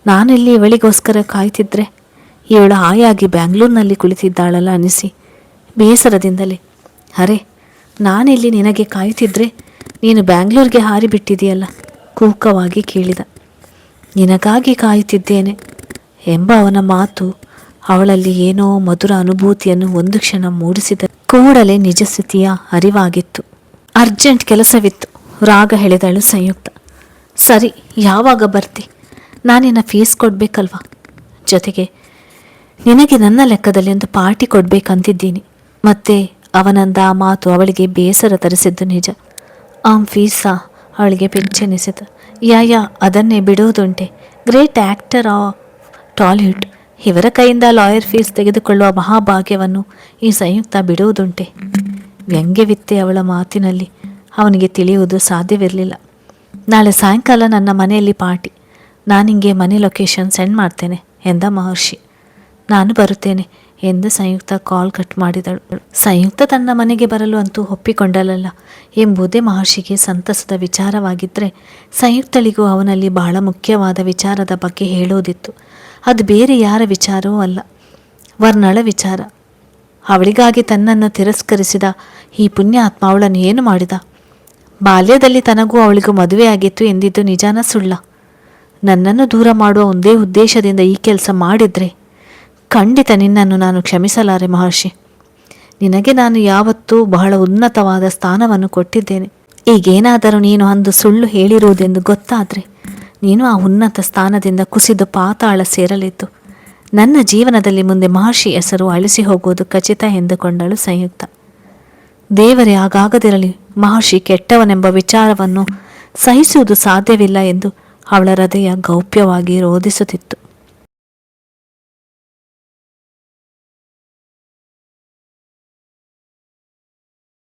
ನಾನಿಲ್ಲಿ ಇವಳಿಗೋಸ್ಕರ ಕಾಯ್ತಿದ್ರೆ ಇವಳು ಹಾಯಾಗಿ ಬ್ಯಾಂಗ್ಳೂರಿನಲ್ಲಿ ಕುಳಿತಿದ್ದಾಳಲ್ಲ ಅನಿಸಿ ಬೇಸರದಿಂದಲೇ, ಅರೆ ನಾನಿಲ್ಲಿ ನಿನಗೆ ಕಾಯ್ತಿದ್ರೆ ನೀನು ಬ್ಯಾಂಗ್ಳೂರಿಗೆ ಹಾರಿಬಿಟ್ಟಿದೆಯಲ್ಲ ಕೂಕವಾಗಿ ಕೇಳಿದ. ನಿನಗಾಗಿ ಕಾಯುತ್ತಿದ್ದೇನೆ ಎಂಬ ಅವನ ಮಾತು ಅವಳಲ್ಲಿ ಏನೋ ಮಧುರ ಅನುಭೂತಿಯನ್ನು ಒಂದು ಕ್ಷಣ ಮೂಡಿಸಿದ. ಕೂಡಲೇ ನಿಜ ಸ್ಥಿತಿಯ ಅರಿವಾಗಿತ್ತು. ಅರ್ಜೆಂಟ್ ಕೆಲಸವಿತ್ತು ರಾಗ ಹೇಳಿದಳು ಸಂಯುಕ್ತ. ಸರಿ, ಯಾವಾಗ ಬರ್ತಿ? ನಾನಿನ್ನ ಫೀಸ್ ಕೊಡಬೇಕಲ್ವಾ, ಜೊತೆಗೆ ನಿನಗೆ ನನ್ನ ಲೆಕ್ಕದಲ್ಲಿ ಒಂದು ಪಾರ್ಟಿ ಕೊಡಬೇಕಂತಿದ್ದೀನಿ. ಮತ್ತೆ ಅವನಂದ ಆ ಮಾತು ಅವಳಿಗೆ ಬೇಸರ ತರಿಸಿದ್ದು ನಿಜ. ಫೀಸಾ? ಅವಳಿಗೆ ಪಿಚ್ಚೆನಿಸಿತು. ಯಾ ಅದನ್ನೇ ಬಿಡೋದುಂಟೆ. ಗ್ರೇಟ್ ಆ್ಯಕ್ಟರ್ ಆಫ್ ಟಾಲಿವುಡ್, ಇವರ ಕೈಯಿಂದ ಲಾಯರ್ ಫೀಸ್ ತೆಗೆದುಕೊಳ್ಳುವ ಮಹಾಭಾಗ್ಯವನ್ನು ಈ ಸಂಯುಕ್ತ ಬಿಡುವುದುಂಟೆ? ವ್ಯಂಗ್ಯವಿತ್ತೆ ಅವಳ ಮಾತಿನಲ್ಲಿ. ಅವನಿಗೆ ತಿಳಿಯುವುದು ಸಾಧ್ಯವಿರಲಿಲ್ಲ. ನಾಳೆ ಸಾಯಂಕಾಲ ನನ್ನ ಮನೆಯಲ್ಲಿ ಪಾರ್ಟಿ, ನಾನಿಂಗೆ ಮನೆ ಲೊಕೇಶನ್ ಸೆಂಡ್ ಮಾಡ್ತೇನೆ ಎಂದ ಮಹರ್ಷಿ. ನಾನು ಬರುತ್ತೇನೆ ಎಂದು ಸಂಯುಕ್ತ ಕಾಲ್ ಕಟ್ ಮಾಡಿದಳು. ಸಂಯುಕ್ತ ತನ್ನ ಮನೆಗೆ ಬರಲು ಅಂತೂ ಒಪ್ಪಿಕೊಂಡಳಲ್ಲ ಎಂಬುದೇ ಮಹರ್ಷಿಗೆ ಸಂತಸದ ವಿಚಾರವಾಗಿದ್ದರೆ, ಸಂಯುಕ್ತಳಿಗೂ ಅವನಲ್ಲಿ ಬಹಳ ಮುಖ್ಯವಾದ ವಿಚಾರದ ಬಗ್ಗೆ ಹೇಳೋದಿತ್ತು. ಅದು ಬೇರೆ ಯಾರ ವಿಚಾರವೂ ಅಲ್ಲ, ವರ್ಣಳ ವಿಚಾರ. ಅವಳಿಗಾಗಿ ತನ್ನನ್ನು ತಿರಸ್ಕರಿಸಿದ ಈ ಪುಣ್ಯಾತ್ಮ ಅವಳನ್ನು ಏನು ಮಾಡಿದ? ಬಾಲ್ಯದಲ್ಲಿ ತನಗೂ ಅವಳಿಗೂ ಮದುವೆಯಾಗಿತ್ತು ಎಂದಿದ್ದು ನಿಜಾನ ಸುಳ್ಳ? ನನ್ನನ್ನು ದೂರ ಮಾಡುವ ಒಂದೇ ಉದ್ದೇಶದಿಂದ ಈ ಕೆಲಸ ಮಾಡಿದರೆ ಖಂಡಿತ ನಿನ್ನನ್ನು ನಾನು ಕ್ಷಮಿಸಲಾರೆ ಮಹರ್ಷಿ. ನಿನಗೆ ನಾನು ಯಾವತ್ತೂ ಬಹಳ ಉನ್ನತವಾದ ಸ್ಥಾನವನ್ನು ಕೊಟ್ಟಿದ್ದೇನೆ. ಈಗೇನಾದರೂ ನೀನು ಅಂದು ಸುಳ್ಳು ಹೇಳಿರುವುದೆಂದು ಗೊತ್ತಾದರೆ ನೀನು ಆ ಉನ್ನತ ಸ್ಥಾನದಿಂದ ಕುಸಿದು ಪಾತಾಳ ಸೇರಲಿದ್ದು ನನ್ನ ಜೀವನದಲ್ಲಿ ಮುಂದೆ ಮಹರ್ಷಿ ಹೆಸರು ಅಳಿಸಿ ಹೋಗುವುದು ಖಚಿತ ಎಂದುಕೊಂಡಳು ಸಂಯುಕ್ತ. ದೇವರೇ ಆಗಾಗದಿರಲಿ, ಮಹರ್ಷಿ ಕೆಟ್ಟವನೆಂಬ ವಿಚಾರವನ್ನು ಸಹಿಸುವುದು ಸಾಧ್ಯವಿಲ್ಲ ಎಂದು ಅವಳ ಹೃದಯ ಗೌಪ್ಯವಾಗಿ ರೋಧಿಸುತ್ತಿತ್ತು.